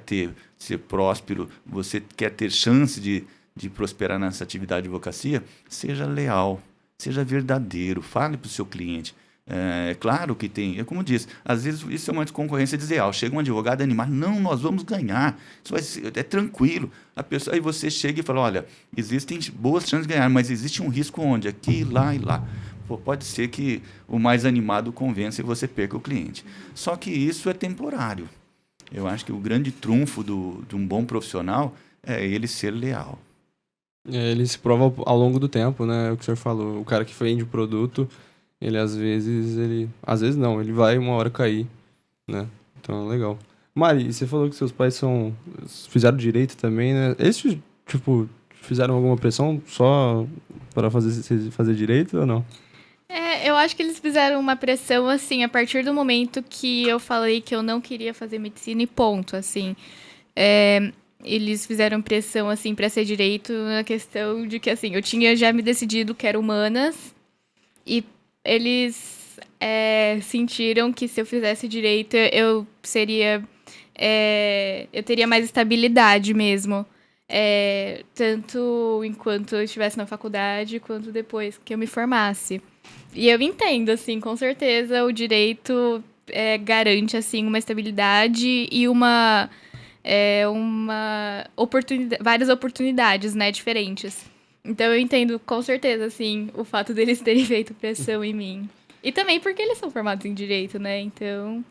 ser próspero, você quer ter chance de prosperar nessa atividade de advocacia, seja leal, seja verdadeiro, fale para o seu cliente. É claro que tem, como disse, às vezes isso é uma concorrência desleal. Chega um advogado animado, não, nós vamos ganhar, isso vai ser, é tranquilo. Aí você chega e fala, olha, existem boas chances de ganhar, mas existe um risco onde? Aqui, lá e lá. Pode ser que o mais animado convença e você perca o cliente. Só que isso é temporário. Eu acho que o grande trunfo de um bom profissional é ele ser leal. Ele se prova ao longo do tempo, né? É o que o senhor falou. O cara que vende o produto, ele às vezes não, ele vai uma hora cair, né? Então, legal. Mari, você falou que seus pais fizeram direito também, né? Eles, tipo, fizeram alguma pressão só para fazer direito ou não? Eu acho que eles fizeram uma pressão, assim, a partir do momento que eu falei que eu não queria fazer medicina e ponto, assim. Eles fizeram pressão, assim, para ser direito na questão de que, assim, eu tinha já me decidido que era humanas e eles sentiram que se eu fizesse direito eu teria mais estabilidade mesmo. Tanto enquanto eu estivesse na faculdade, quanto depois que eu me formasse. E eu entendo, assim, com certeza o direito garante, assim, uma estabilidade e uma várias oportunidades, né, diferentes. Então eu entendo com certeza, assim, o fato deles terem feito pressão em mim. E também porque eles são formados em direito, né, então...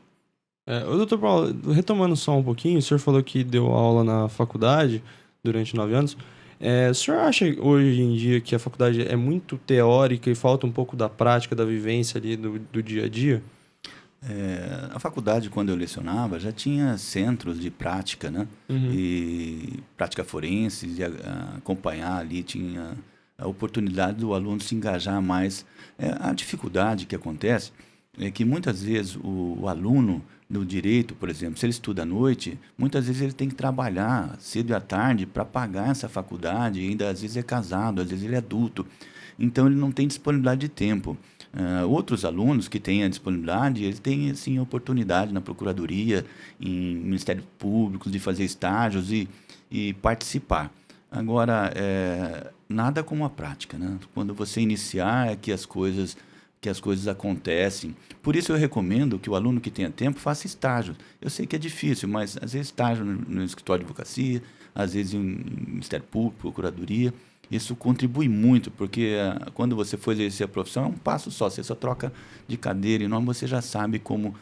Doutor Paulo, retomando só um pouquinho, o senhor falou que deu aula na faculdade durante 9 anos. O senhor acha hoje em dia que a faculdade é muito teórica e falta um pouco da prática, da vivência ali do dia a dia? A faculdade, quando eu lecionava, já tinha centros de prática, né? Uhum. E prática forense, de acompanhar ali, tinha a oportunidade do aluno se engajar mais. A dificuldade que acontece é que muitas vezes o aluno do direito, por exemplo, se ele estuda à noite, muitas vezes ele tem que trabalhar cedo e à tarde para pagar essa faculdade, e ainda às vezes é casado, às vezes ele é adulto, então ele não tem disponibilidade de tempo. Outros alunos que têm a disponibilidade, eles têm assim, oportunidade na Procuradoria, em Ministério Público, de fazer estágios e participar. Agora, nada como a prática, né? Quando você iniciar é que as coisas acontecem. Por isso eu recomendo que o aluno que tenha tempo faça estágio. Eu sei que é difícil, mas às vezes estágio no escritório de advocacia, às vezes em Ministério Público, Procuradoria. Isso contribui muito, porque quando você for exercer a profissão, é um passo só. Você só troca de cadeira e nome, você já sabe como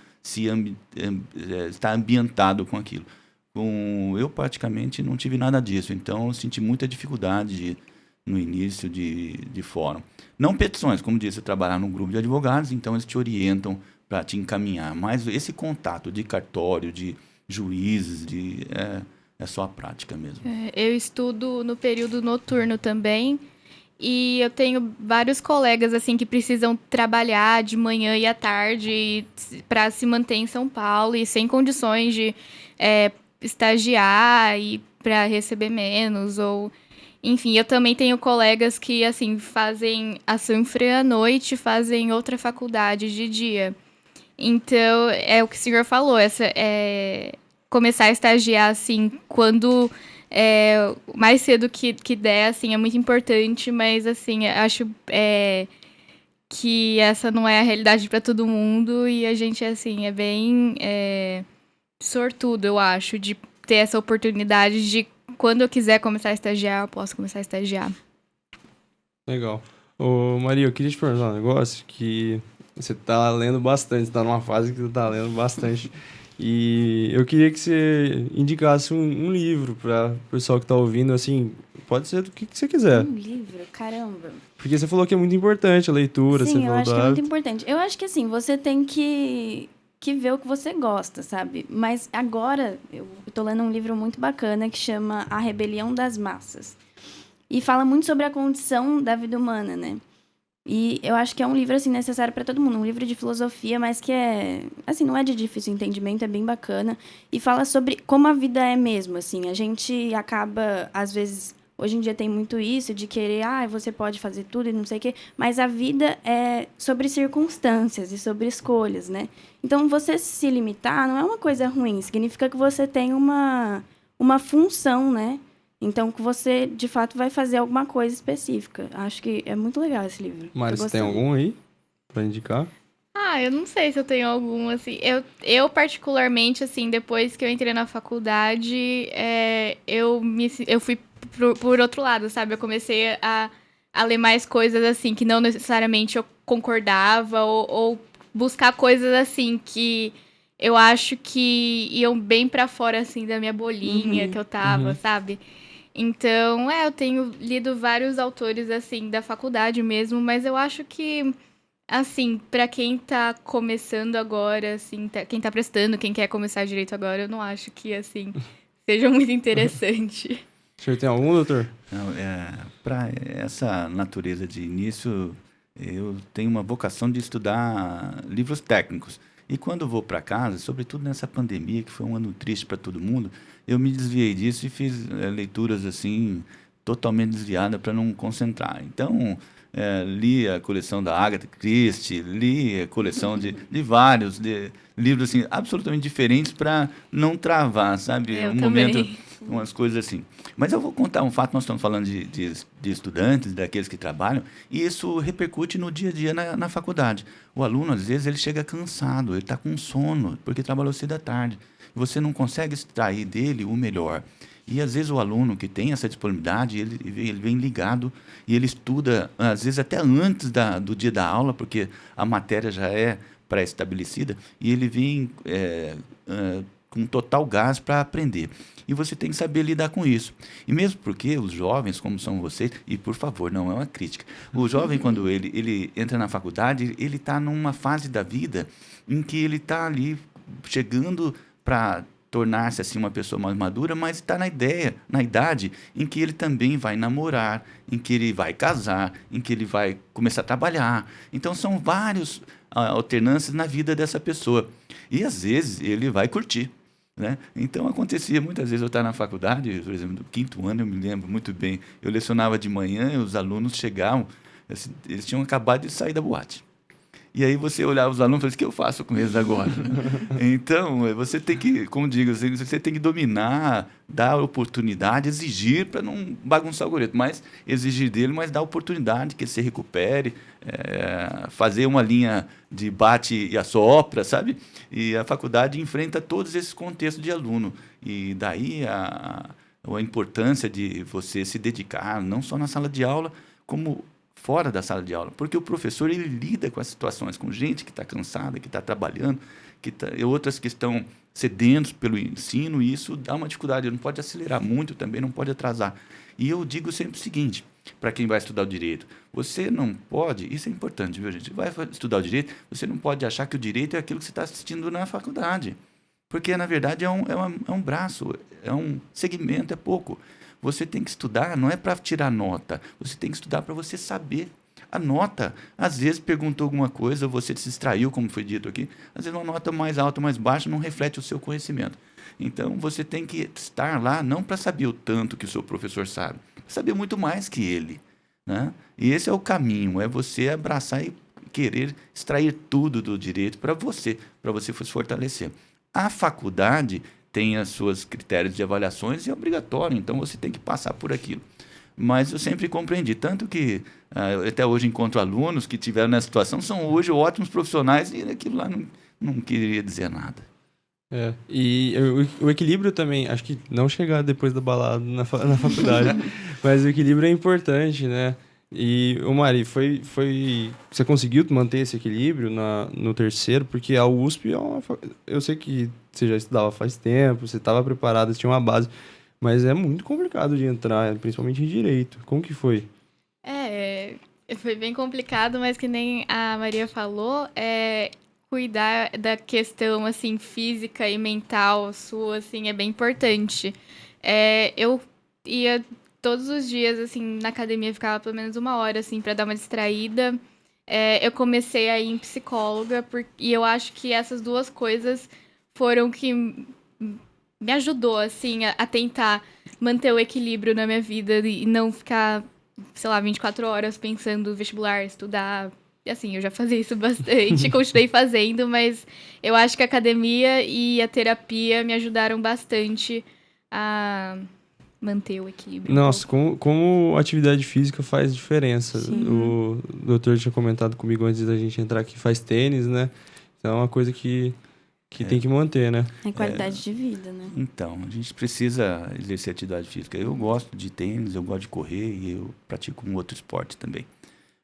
está ambientado com aquilo. Eu praticamente não tive nada disso, então eu senti muita dificuldade no início de fórum. Não petições, como disse, eu trabalhar num grupo de advogados, então eles te orientam para te encaminhar. Mas esse contato de cartório, de juízes, é só a prática mesmo. Eu estudo no período noturno também. E eu tenho vários colegas, assim, que precisam trabalhar de manhã e à tarde para se manter em São Paulo e sem condições de estagiar e para receber menos, ou... Enfim, eu também tenho colegas que, assim, fazem a Sanfran à noite, fazem outra faculdade de dia. Então, é o que o senhor falou, começar a estagiar, assim, quando... mais cedo que der, assim, é muito importante, mas, assim, acho que essa não é a realidade para todo mundo e a gente, assim, é bem sortudo, eu acho, de ter essa oportunidade de, quando eu quiser começar a estagiar, eu posso começar a estagiar. Legal. Ô, Maria, eu queria te perguntar um negócio que você tá lendo bastante, você tá numa fase que você tá lendo bastante. E eu queria que você indicasse um livro para o pessoal que está ouvindo, assim, pode ser do que você quiser. Um livro? Caramba. Porque você falou que é muito importante a leitura, Sim, você eu falou acho do que é muito hábito. importante. Eu acho que, assim, você tem que ver o que você gosta, sabe? Mas agora, eu tô lendo um livro muito bacana que chama A Rebelião das Massas. E fala muito sobre a condição da vida humana, né? E eu acho que é um livro, assim, necessário para todo mundo. Um livro de filosofia, mas que assim, não é de difícil entendimento, é bem bacana. E fala sobre como a vida é mesmo, assim. A gente acaba, às vezes, hoje em dia tem muito isso, de querer, você pode fazer tudo e não sei o quê. Mas a vida é sobre circunstâncias e sobre escolhas, né? Então, você se limitar não é uma coisa ruim. Significa que você tem uma função, né? Então, que você, de fato, vai fazer alguma coisa específica. Acho que é muito legal esse livro. Mari, você tem algum aí pra indicar? Eu não sei se eu tenho algum, assim... Eu particularmente, assim, depois que eu entrei na faculdade, eu fui por outro lado, sabe? Eu comecei a ler mais coisas, assim, que não necessariamente eu concordava, ou buscar coisas, assim, que eu acho que iam bem pra fora, assim, da minha bolinha que eu tava, sabe? Então, eu tenho lido vários autores, assim, da faculdade mesmo, mas eu acho que, assim, pra quem tá começando agora, assim, quem tá prestando, quem quer começar direito agora, eu não acho que, assim, seja muito interessante. O senhor tem algum, doutor? Não, para essa natureza de início, eu tenho uma vocação de estudar livros técnicos. E quando eu vou para casa, sobretudo nessa pandemia, que foi um ano triste para todo mundo, eu me desviei disso e fiz leituras assim, totalmente desviadas para não concentrar. Então, li a coleção da Agatha Christie, li a coleção de vários livros assim, absolutamente diferentes para não travar, sabe? Eu Um também. momento, umas coisas assim. Mas eu vou contar um fato, nós estamos falando de estudantes, daqueles que trabalham, e isso repercute no dia a dia na faculdade. O aluno, às vezes, ele chega cansado, ele está com sono, porque trabalhou cedo à tarde. Você não consegue extrair dele o melhor. E, às vezes, o aluno que tem essa disponibilidade, ele vem ligado e ele estuda, às vezes, até antes do dia da aula, porque a matéria já é pré-estabelecida, e ele vem com total gás para aprender. E você tem que saber lidar com isso. E mesmo porque os jovens, como são vocês, e por favor, não é uma crítica, o jovem, quando ele entra na faculdade, ele está numa fase da vida em que ele está ali chegando para tornar-se assim uma pessoa mais madura, mas está na idade em que ele também vai namorar, em que ele vai casar, em que ele vai começar a trabalhar. Então são várias alternâncias na vida dessa pessoa. E às vezes ele vai curtir, né? Então acontecia muitas vezes eu estar na faculdade, por exemplo, no 5º ano, eu me lembro muito bem, eu lecionava de manhã e os alunos chegavam, eles tinham acabado de sair da boate. E aí você olhava os alunos e falava, o que eu faço com eles agora? Então, você tem que, como digo, você tem que dominar, dar oportunidade, exigir para não bagunçar o goleiro, mas exigir dele, mas dar oportunidade que ele se recupere, fazer uma linha de bate e assopra, sabe? E a faculdade enfrenta todos esses contextos de aluno. E daí a importância de você se dedicar, não só na sala de aula, como fora da sala de aula, porque o professor ele lida com as situações, com gente que está cansada, que está trabalhando, e outras que estão sedentos pelo ensino, e isso dá uma dificuldade, ele não pode acelerar muito também, não pode atrasar. E eu digo sempre o seguinte, para quem vai estudar o direito, você não pode, isso é importante, viu gente, vai estudar o direito, você não pode achar que o direito é aquilo que você está assistindo na faculdade. Porque, na verdade, é um braço, é um segmento, é pouco. Você tem que estudar, não é para tirar nota, você tem que estudar para você saber. A nota, às vezes, perguntou alguma coisa, você se distraiu, como foi dito aqui. Às vezes, uma nota mais alta ou mais baixa não reflete o seu conhecimento. Então, você tem que estar lá não para saber o tanto que o seu professor sabe, para saber muito mais que ele. Né? E esse é o caminho, é você abraçar e querer extrair tudo do direito para você se fortalecer. A faculdade tem os seus critérios de avaliações e é obrigatório, então você tem que passar por aquilo. Mas eu sempre compreendi, tanto que até hoje encontro alunos que tiveram nessa situação, são hoje ótimos profissionais e aquilo lá não queria dizer nada. E o equilíbrio também, acho que não chegar depois da balada na faculdade, mas o equilíbrio é importante, né? E, Mari, você conseguiu manter esse equilíbrio no terceiro? Porque a USP eu sei que você já estudava faz tempo, você estava preparado, você tinha uma base, mas é muito complicado de entrar, principalmente em direito. Como que foi? Foi bem complicado, mas que nem a Maria falou, cuidar da questão, assim, física e mental sua, assim, é bem importante. Eu ia todos os dias, assim, na academia, ficava pelo menos 1 hora, assim, pra dar uma distraída. Eu comecei a ir em psicóloga, e eu acho que essas duas coisas foram que me ajudou, assim, a tentar manter o equilíbrio na minha vida e não ficar, sei lá, 24 horas pensando vestibular, estudar. E assim, eu já fazia isso bastante, continuei fazendo, mas eu acho que a academia e a terapia me ajudaram bastante a manter o equilíbrio. Nossa, como atividade física faz diferença. Sim. O doutor tinha comentado comigo antes da gente entrar que faz tênis, né? Então é uma coisa que tem que manter, né? É qualidade de vida, né? Então, a gente precisa exercer atividade física. Eu gosto de tênis, eu gosto de correr e eu pratico um outro esporte também.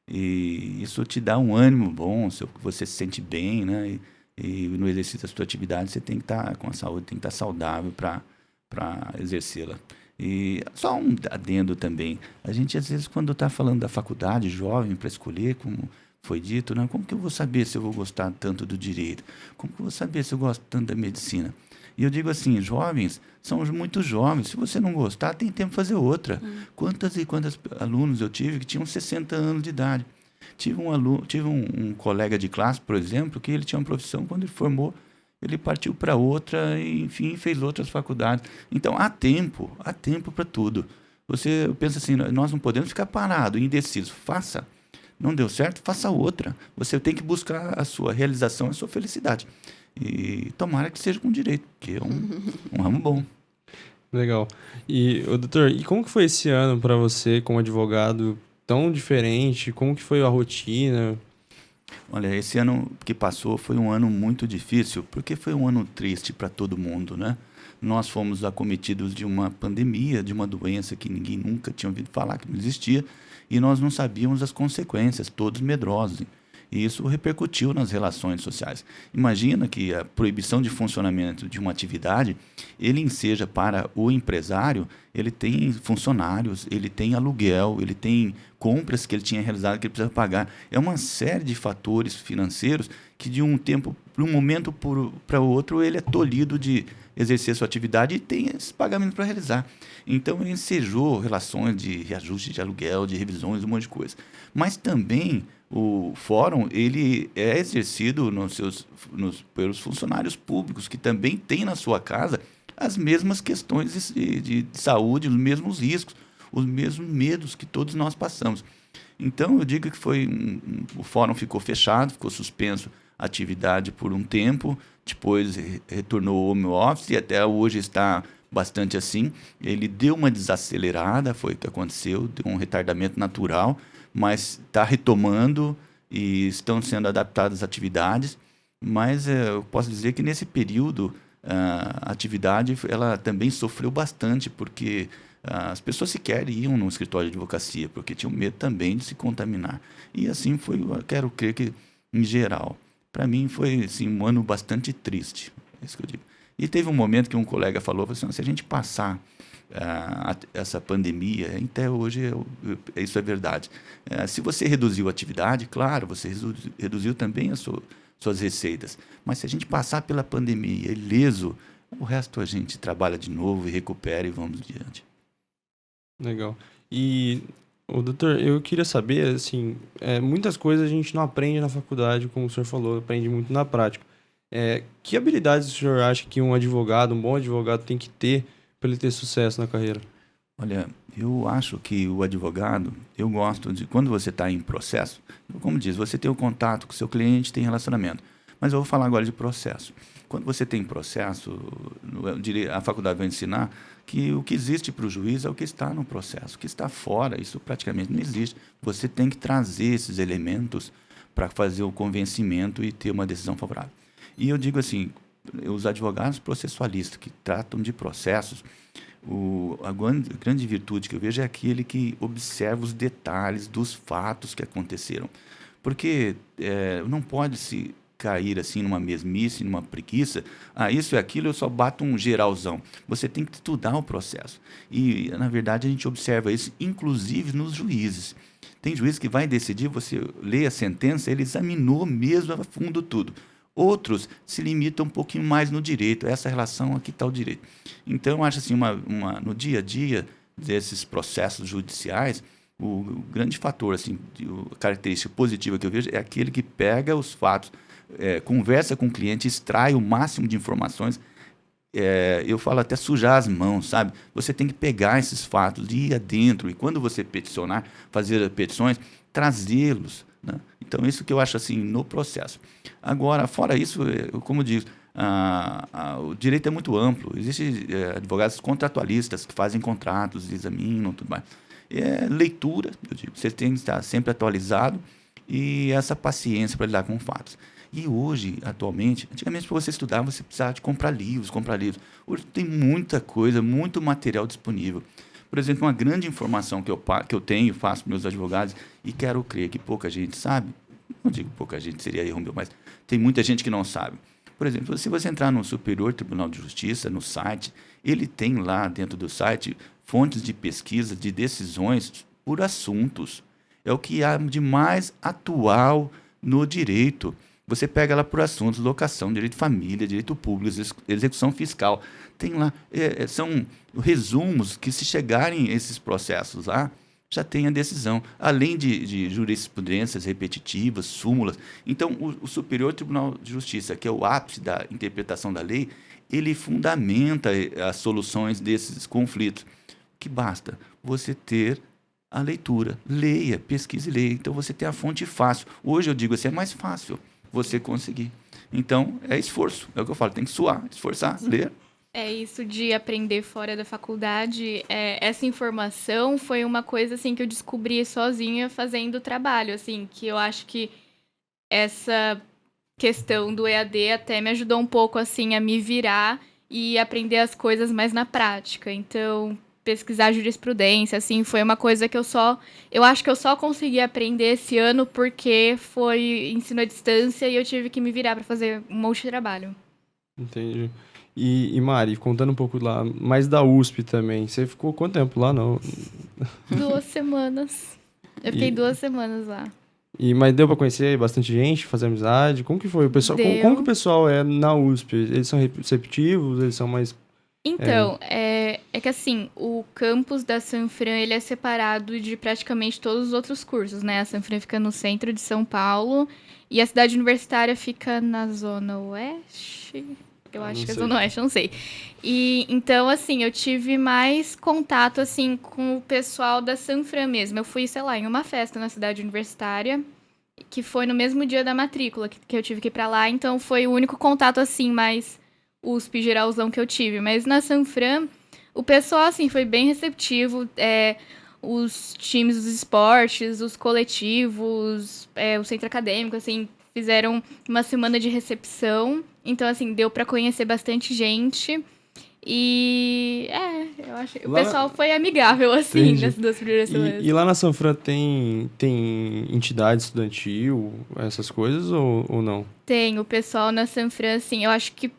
E isso te dá um ânimo bom, você se sente bem, né? E no exercício da sua atividade você tem que estar com a saúde, tem que estar saudável para exercê-la. E só um adendo também. A gente, às vezes, quando está falando da faculdade, jovem, para escolher, como foi dito, né? Como que eu vou saber se eu vou gostar tanto do direito? Como que eu vou saber se eu gosto tanto da medicina? E eu digo assim, jovens, são muito jovens. Se você não gostar, tem tempo para fazer outra. Quantas e quantas alunos eu tive que tinham 60 anos de idade? Tive um colega de classe, por exemplo, que ele tinha uma profissão, quando ele formou, ele partiu para outra e, enfim, fez outras faculdades. Então, há tempo para tudo. Você pensa assim, nós não podemos ficar parados, indecisos. Faça. Não deu certo, faça outra. Você tem que buscar a sua realização, a sua felicidade. E tomara que seja com direito, porque é um ramo bom. Legal. E, doutor, como que foi esse ano para você como advogado tão diferente? Como que foi a rotina? Olha, esse ano que passou foi um ano muito difícil, porque foi um ano triste para todo mundo, né? Nós fomos acometidos de uma pandemia, de uma doença que ninguém nunca tinha ouvido falar, que não existia, e nós não sabíamos as consequências, todos medrosos. E isso repercutiu nas relações sociais. Imagina que a proibição de funcionamento de uma atividade, ele enseja para o empresário, ele tem funcionários, ele tem aluguel, ele tem compras que ele tinha realizado que ele precisa pagar. É uma série de fatores financeiros que de um tempo, de um momento para o outro, ele é tolhido de exercer sua atividade e tem esses pagamentos para realizar. Então, ele ensejou relações de reajuste de aluguel, de revisões, um monte de coisa. Mas também o fórum ele é exercido pelos funcionários públicos, que também têm na sua casa as mesmas questões de saúde, os mesmos riscos, os mesmos medos que todos nós passamos. Então, eu digo que o fórum ficou fechado, ficou suspenso a atividade por um tempo, depois retornou ao home office e até hoje está bastante assim. Ele deu uma desacelerada, foi o que aconteceu, deu um retardamento natural, mas está retomando e estão sendo adaptadas as atividades. Mas eu posso dizer que nesse período a atividade ela também sofreu bastante, porque as pessoas sequer iam no escritório de advocacia, porque tinham medo também de se contaminar. E assim foi, eu quero crer que, em geral, para mim foi assim, um ano bastante triste, é isso que eu digo. E teve um momento que um colega falou assim, se a gente passar essa pandemia, até hoje isso é verdade. Se você reduziu a atividade, claro, você reduziu também suas receitas. Mas se a gente passar pela pandemia ileso, o resto a gente trabalha de novo e recupera e vamos adiante. Legal. E, doutor, eu queria saber, assim, muitas coisas a gente não aprende na faculdade, como o senhor falou, aprende muito na prática. Que habilidades o senhor acha que um advogado, um bom advogado tem que ter para ele ter sucesso na carreira? Olha, eu acho que o advogado, eu gosto de, quando você está em processo, como diz, você tem o contato com o seu cliente, tem relacionamento. Mas eu vou falar agora de processo. Quando você tem processo, a faculdade vai ensinar que o que existe para o juiz é o que está no processo. O que está fora, isso praticamente não existe. Você tem que trazer esses elementos para fazer o convencimento e ter uma decisão favorável. E eu digo assim, os advogados processualistas que tratam de processos, a grande virtude que eu vejo é aquele que observa os detalhes dos fatos que aconteceram. Porque não pode se cair assim numa mesmice, numa preguiça, isso e aquilo, eu só bato um geralzão. Você tem que estudar o processo. E, na verdade, a gente observa isso, inclusive nos juízes. Tem juiz que vai decidir, você lê a sentença, ele examinou mesmo a fundo tudo. Outros se limitam um pouquinho mais no direito, essa relação aqui está o direito. Então, eu acho assim, no dia a dia desses processos judiciais, o grande fator, assim, a característica positiva que eu vejo é aquele que pega os fatos, conversa com o cliente, extrai o máximo de informações, eu falo até sujar as mãos, sabe? Você tem que pegar esses fatos, ir adentro, e quando você peticionar, fazer petições, trazê-los, né? Então, isso que eu acho assim no processo. Agora, fora isso, como eu digo, o direito é muito amplo. Existem advogados contratualistas que fazem contratos, examinam, tudo mais. Leitura, eu digo, você tem que estar sempre atualizado e essa paciência para lidar com fatos. E hoje, atualmente, antigamente para você estudar, você precisava de comprar livros. Hoje tem muita coisa, muito material disponível. Por exemplo, uma grande informação que eu tenho, faço para meus advogados, e quero crer que pouca gente sabe, não digo pouca gente, seria erro meu, mas tem muita gente que não sabe. Por exemplo, se você entrar no Superior Tribunal de Justiça, no site, ele tem lá dentro do site fontes de pesquisa, de decisões por assuntos. É o que há de mais atual no direito. Você pega lá por assuntos, locação, direito de família, direito público, execução fiscal. Tem lá, são resumos que, se chegarem esses processos lá, já tem a decisão. Além de jurisprudências repetitivas, súmulas. Então, o Superior Tribunal de Justiça, que é o ápice da interpretação da lei, ele fundamenta as soluções desses conflitos. Que basta você ter a leitura. Leia, pesquise e leia. Então, você tem a fonte fácil. Hoje, eu digo assim, é mais fácil você conseguir. Então, é esforço. É o que eu falo, tem que suar, esforçar, ler. É isso de aprender fora da faculdade. Essa informação foi uma coisa assim que eu descobri sozinha fazendo o trabalho, assim, que eu acho que essa questão do EAD até me ajudou um pouco assim a me virar e aprender as coisas mais na prática. Então, pesquisar jurisprudência, assim, foi uma coisa que eu acho que eu só consegui aprender esse ano porque foi ensino à distância e eu tive que me virar para fazer um monte de trabalho. Entendi. E Mari, contando um pouco lá, mais da USP também, você ficou quanto tempo lá? Não? 2 semanas. Eu fiquei 2 semanas lá. Mas deu pra conhecer bastante gente, fazer amizade? Como que foi? O pessoal, como que o pessoal é na USP? Eles são receptivos? Eles são mais... Então, é que assim, o campus da Sanfran, ele é separado de praticamente todos os outros cursos, né? A Sanfran fica no centro de São Paulo e a cidade universitária fica na Zona Oeste. Eu acho que é Zona Oeste, não sei. E, então, assim, eu tive mais contato, assim, com o pessoal da Sanfran mesmo. Eu fui, sei lá, em uma festa na cidade universitária, que foi no mesmo dia da matrícula que eu tive que ir pra lá. Então, foi o único contato, assim, mais USP geralzão que eu tive. Mas na Sanfran, o pessoal, assim, foi bem receptivo. Os times dos esportes, os coletivos, o centro acadêmico, assim, fizeram uma semana de recepção. Então, assim, deu pra conhecer bastante gente. E, eu acho que o pessoal foi amigável, assim, Entendi. nessas 2 primeiras semanas. E lá na Sanfran tem entidade estudantil, essas coisas, ou não? Tem, o pessoal na Sanfran, assim, eu acho que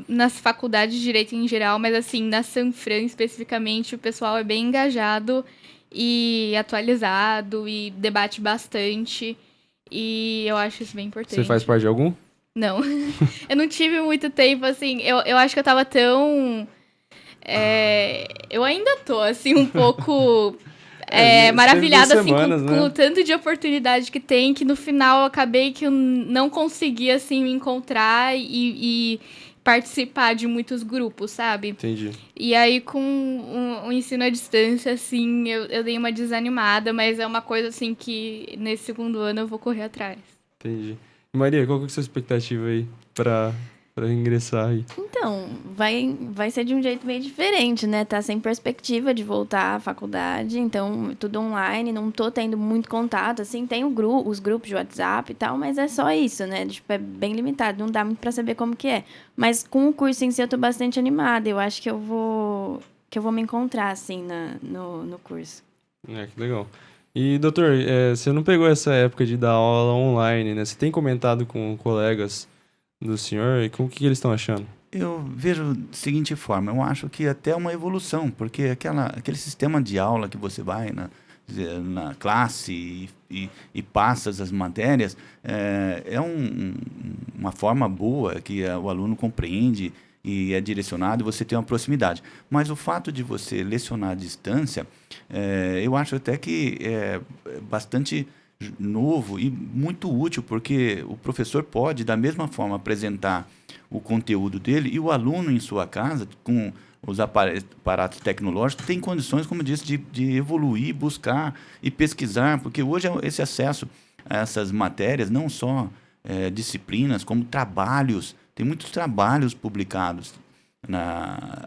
nas faculdades de Direito em geral, mas, assim, na Sanfran especificamente, o pessoal é bem engajado e atualizado e debate bastante. E eu acho isso bem importante. Você faz parte de algum? Não. Eu não tive muito tempo, assim. Eu acho que eu tava tão... eu ainda tô, assim, um pouco... maravilhada, assim, semanas, com né? o tanto de oportunidade que tem, que no final eu acabei que eu não consegui, assim, me encontrar e participar de muitos grupos, sabe? Entendi. E aí, com o ensino à distância, assim, eu dei uma desanimada, mas é uma coisa, assim, que nesse segundo ano eu vou correr atrás. Entendi. E Maria, qual que é a sua expectativa aí pra ingressar aí? Então, vai ser de um jeito meio diferente, né? Tá sem perspectiva de voltar à faculdade, então tudo online, não tô tendo muito contato, assim, tem os grupos de WhatsApp e tal, mas é só isso, né? Tipo, é bem limitado, não dá muito pra saber como que é. Mas com o curso em si eu tô bastante animada, eu acho que eu vou me encontrar, assim, no curso. Que legal. E, doutor, você não pegou essa época de dar aula online, né? Você tem comentado com colegas do senhor e com o que eles estão achando? Eu vejo da seguinte forma, eu acho que até uma evolução, porque aquele sistema de aula que você vai na classe e passa as matérias, uma forma boa que o aluno compreende e é direcionado e você tem uma proximidade. Mas o fato de você lecionar à distância, eu acho até que é bastante novo e muito útil, porque o professor pode, da mesma forma, apresentar o conteúdo dele e o aluno em sua casa, com os aparatos tecnológicos, tem condições, como eu disse, de evoluir, buscar e pesquisar, porque hoje esse acesso a essas matérias, não só disciplinas, como trabalhos, tem muitos trabalhos publicados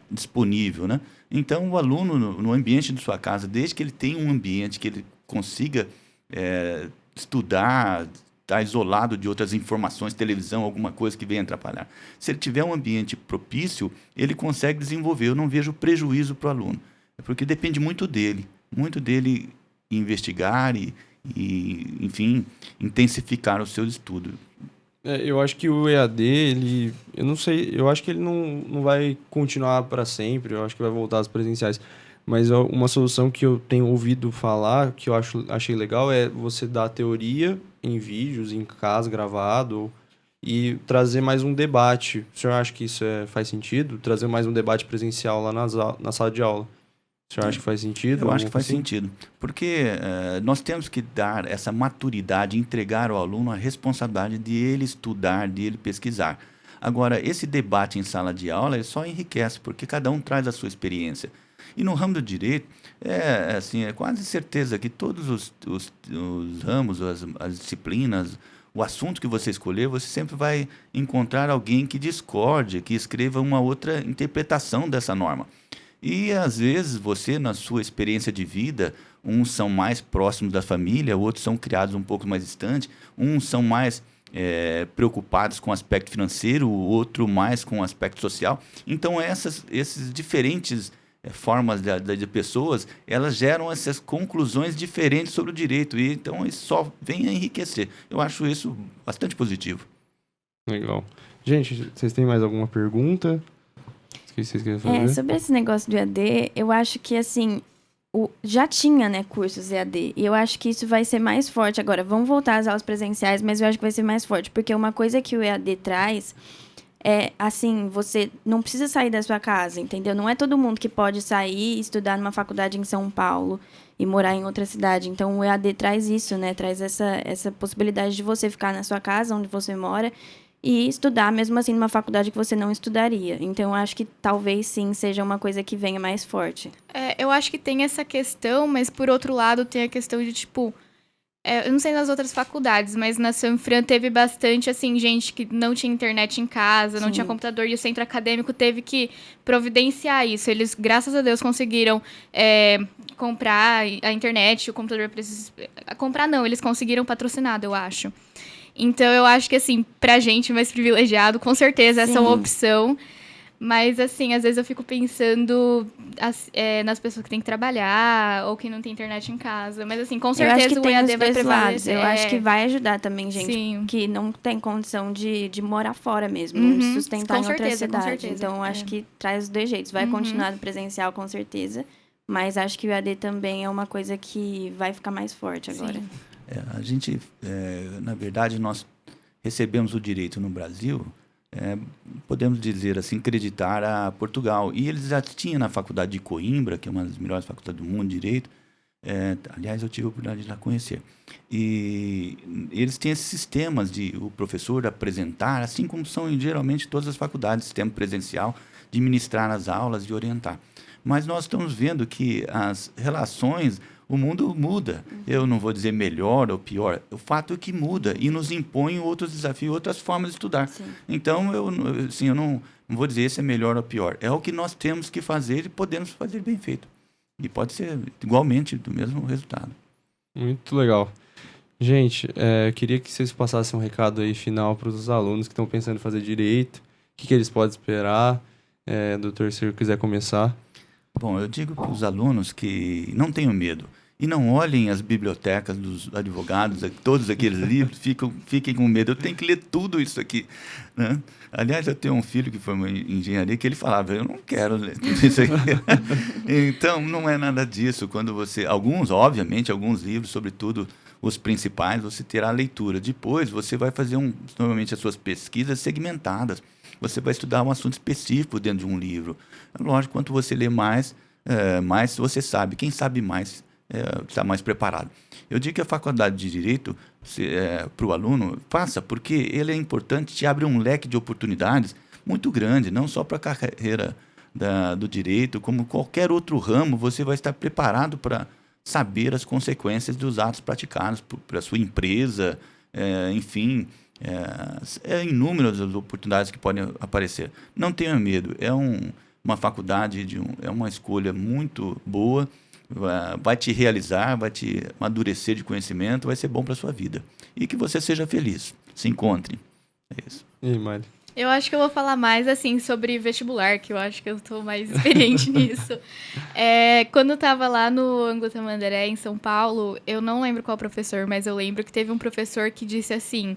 disponível, né? Então, o aluno, no ambiente de sua casa, desde que ele tenha um ambiente que ele consiga estudar, estar isolado de outras informações, televisão, alguma coisa que venha atrapalhar. Se ele tiver um ambiente propício, ele consegue desenvolver. Eu não vejo prejuízo para o aluno, porque depende muito dele investigar e, enfim, intensificar o seu estudo. Eu acho que o EAD, eu não sei, eu acho que ele não vai continuar para sempre, eu acho que vai voltar às presenciais. Mas uma solução que eu tenho ouvido falar, que eu achei legal, é você dar a teoria em vídeos, em casa, gravado, e trazer mais um debate. O senhor acha que isso faz sentido? Trazer mais um debate presencial lá na sala de aula. O senhor acha que faz sentido? Eu acho que faz sentido, porque nós temos que dar essa maturidade, entregar ao aluno a responsabilidade de ele estudar, de ele pesquisar. Agora, esse debate em sala de aula ele só enriquece, porque cada um traz a sua experiência. E no ramo do direito, é quase certeza que todos os ramos, as disciplinas, o assunto que você escolher, você sempre vai encontrar alguém que discorde, que escreva uma outra interpretação dessa norma. E, às vezes, você, na sua experiência de vida, uns são mais próximos da família, outros são criados um pouco mais distantes, uns são mais preocupados com o aspecto financeiro, o outro mais com o aspecto social. Então, esses diferentes formas de pessoas, elas geram essas conclusões diferentes sobre o direito. E, então, isso só vem a enriquecer. Eu acho isso bastante positivo. Legal. Gente, vocês têm mais alguma pergunta? O que vocês querem fazer? Sobre esse negócio do EAD, eu acho que, assim, já tinha, né, cursos EAD, e eu acho que isso vai ser mais forte agora. Vão voltar às aulas presenciais, mas eu acho que vai ser mais forte, porque uma coisa que o EAD traz assim, você não precisa sair da sua casa, entendeu? Não é todo mundo que pode sair e estudar numa faculdade em São Paulo e morar em outra cidade. Então, o EAD traz isso, né? Traz essa possibilidade de você ficar na sua casa, onde você mora, e estudar, mesmo assim, numa faculdade que você não estudaria. Então, eu acho que talvez, sim, seja uma coisa que venha mais forte. Eu acho que tem essa questão, mas, por outro lado, tem a questão de, tipo... eu não sei nas outras faculdades, mas na Sanfran teve bastante, assim, gente que não tinha internet em casa, não tinha computador, e o centro acadêmico teve que providenciar isso. Eles, graças a Deus, conseguiram comprar a internet, o computador para esses... Comprar não, eles conseguiram patrocinado, eu acho. Então, eu acho que, assim, pra gente mais privilegiado, com certeza essa é uma opção. Mas, assim, às vezes eu fico pensando nas pessoas que têm que trabalhar ou que não tem internet em casa. Mas, assim, com certeza o EAD vai prevalecer. Eu acho que vai ajudar também, gente, que não tem condição de morar fora mesmo, de sustentar em outra cidade. Então, eu acho que traz os dois jeitos. Vai continuar no presencial, com certeza. Mas acho que o EAD também é uma coisa que vai ficar mais forte agora. A gente, na verdade, nós recebemos o direito no Brasil, podemos dizer assim, creditar a Portugal. E eles já tinham na faculdade de Coimbra, que é uma das melhores faculdades do mundo de direito, aliás, eu tive a oportunidade de lá conhecer. E eles têm esses sistemas de o professor apresentar, assim como são geralmente todas as faculdades, sistema presencial, de ministrar as aulas, de orientar. Mas nós estamos vendo que as relações, o mundo muda. Eu não vou dizer melhor ou pior, o fato é que muda e nos impõe outros desafios, outras formas de estudar. Sim. Então, eu não vou dizer se é melhor ou pior. É o que nós temos que fazer e podemos fazer bem feito. E pode ser igualmente do mesmo resultado. Muito legal. Gente, queria que vocês passassem um recado aí final para os alunos que estão pensando em fazer direito. O que eles podem esperar? Doutor, se quiser começar. Bom, eu digo para os alunos que não tenham medo. E não olhem as bibliotecas dos advogados, todos aqueles livros, fiquem com medo. Eu tenho que ler tudo isso aqui, né? Aliás, eu tenho um filho que formou em engenharia que ele falava, eu não quero ler tudo isso aqui. Então, não é nada disso. Quando obviamente, alguns livros, sobretudo os principais, você terá leitura. Depois, você vai fazer normalmente as suas pesquisas segmentadas. Você vai estudar um assunto específico dentro de um livro. Lógico, quanto você lê mais você sabe. Quem sabe mais está mais preparado. Eu digo que a faculdade de Direito, para o aluno, faça, porque ele é importante, te abre um leque de oportunidades muito grande, não só para a carreira do direito, como qualquer outro ramo, você vai estar preparado para saber as consequências dos atos praticados para a sua empresa, enfim, inúmeras as oportunidades que podem aparecer. Não tenha medo, uma faculdade, é uma escolha muito boa, vai te realizar, vai te amadurecer de conhecimento, vai ser bom para a sua vida. E que você seja feliz, se encontre. É isso. E aí, Mari? Eu acho que eu vou falar mais, assim, sobre vestibular, que eu acho que eu tô mais experiente nisso. Quando eu tava lá no Ângulo Tamandaré, em São Paulo, eu não lembro qual professor, mas eu lembro que teve um professor que disse assim,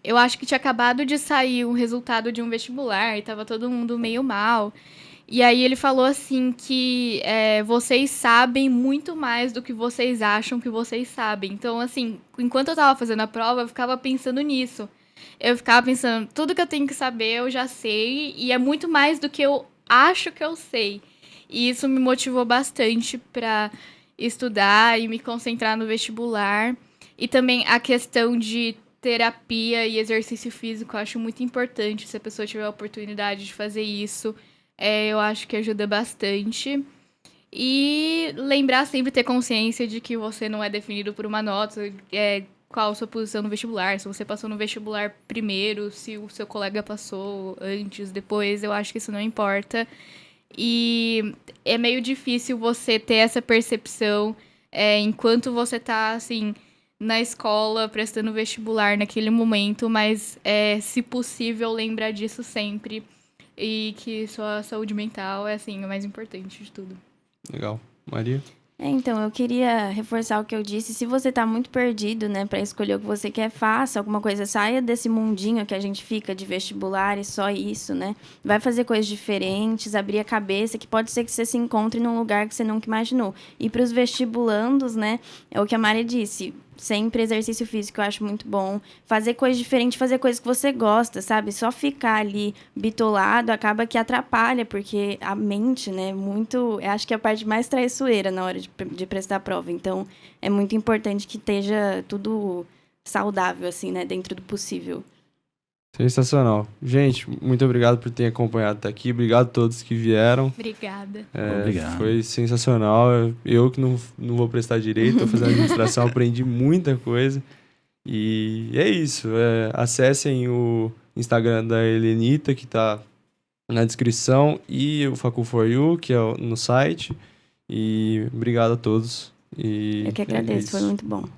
eu acho que tinha acabado de sair um resultado de um vestibular e tava todo mundo meio mal. E aí ele falou assim que vocês sabem muito mais do que vocês acham que vocês sabem. Então, assim, enquanto eu tava fazendo a prova, eu ficava pensando nisso. Eu ficava pensando, tudo que eu tenho que saber eu já sei, e é muito mais do que eu acho que eu sei. E isso me motivou bastante para estudar e me concentrar no vestibular. E também a questão de terapia e exercício físico, eu acho muito importante, se a pessoa tiver a oportunidade de fazer isso. Eu acho que ajuda bastante. E lembrar sempre, ter consciência de que você não é definido por uma nota, qual a sua posição no vestibular, se você passou no vestibular primeiro, se o seu colega passou antes, depois, eu acho que isso não importa. E é meio difícil você ter essa percepção enquanto você tá, assim, na escola, prestando vestibular naquele momento, mas se possível, lembrar disso sempre. E que sua saúde mental é, assim, o mais importante de tudo. Legal. Maria? Então, eu queria reforçar o que eu disse. Se você tá muito perdido, né, para escolher o que você quer, faça alguma coisa. Saia desse mundinho que a gente fica de vestibular e só isso, né? Vai fazer coisas diferentes, abrir a cabeça, que pode ser que você se encontre num lugar que você nunca imaginou. E para os vestibulandos, né, é o que a Mari disse. Sempre exercício físico, eu acho muito bom. Fazer coisas diferentes, fazer coisas que você gosta, sabe? Só ficar ali bitolado acaba que atrapalha, porque a mente, né, eu acho que é a parte mais traiçoeira na hora de prestar a prova. Então, é muito importante que esteja tudo saudável, assim, né, dentro do possível. Sensacional. Gente, muito obrigado por ter acompanhado até aqui. Obrigado a todos que vieram. Obrigada. Obrigado. Foi sensacional. Eu que não vou prestar direito, estou fazendo administração, aprendi muita coisa. E é isso. Acessem o Instagram da Helenita, que está na descrição, e o Facu4U, que é no site. E obrigado a todos. Eu que agradeço, foi muito bom.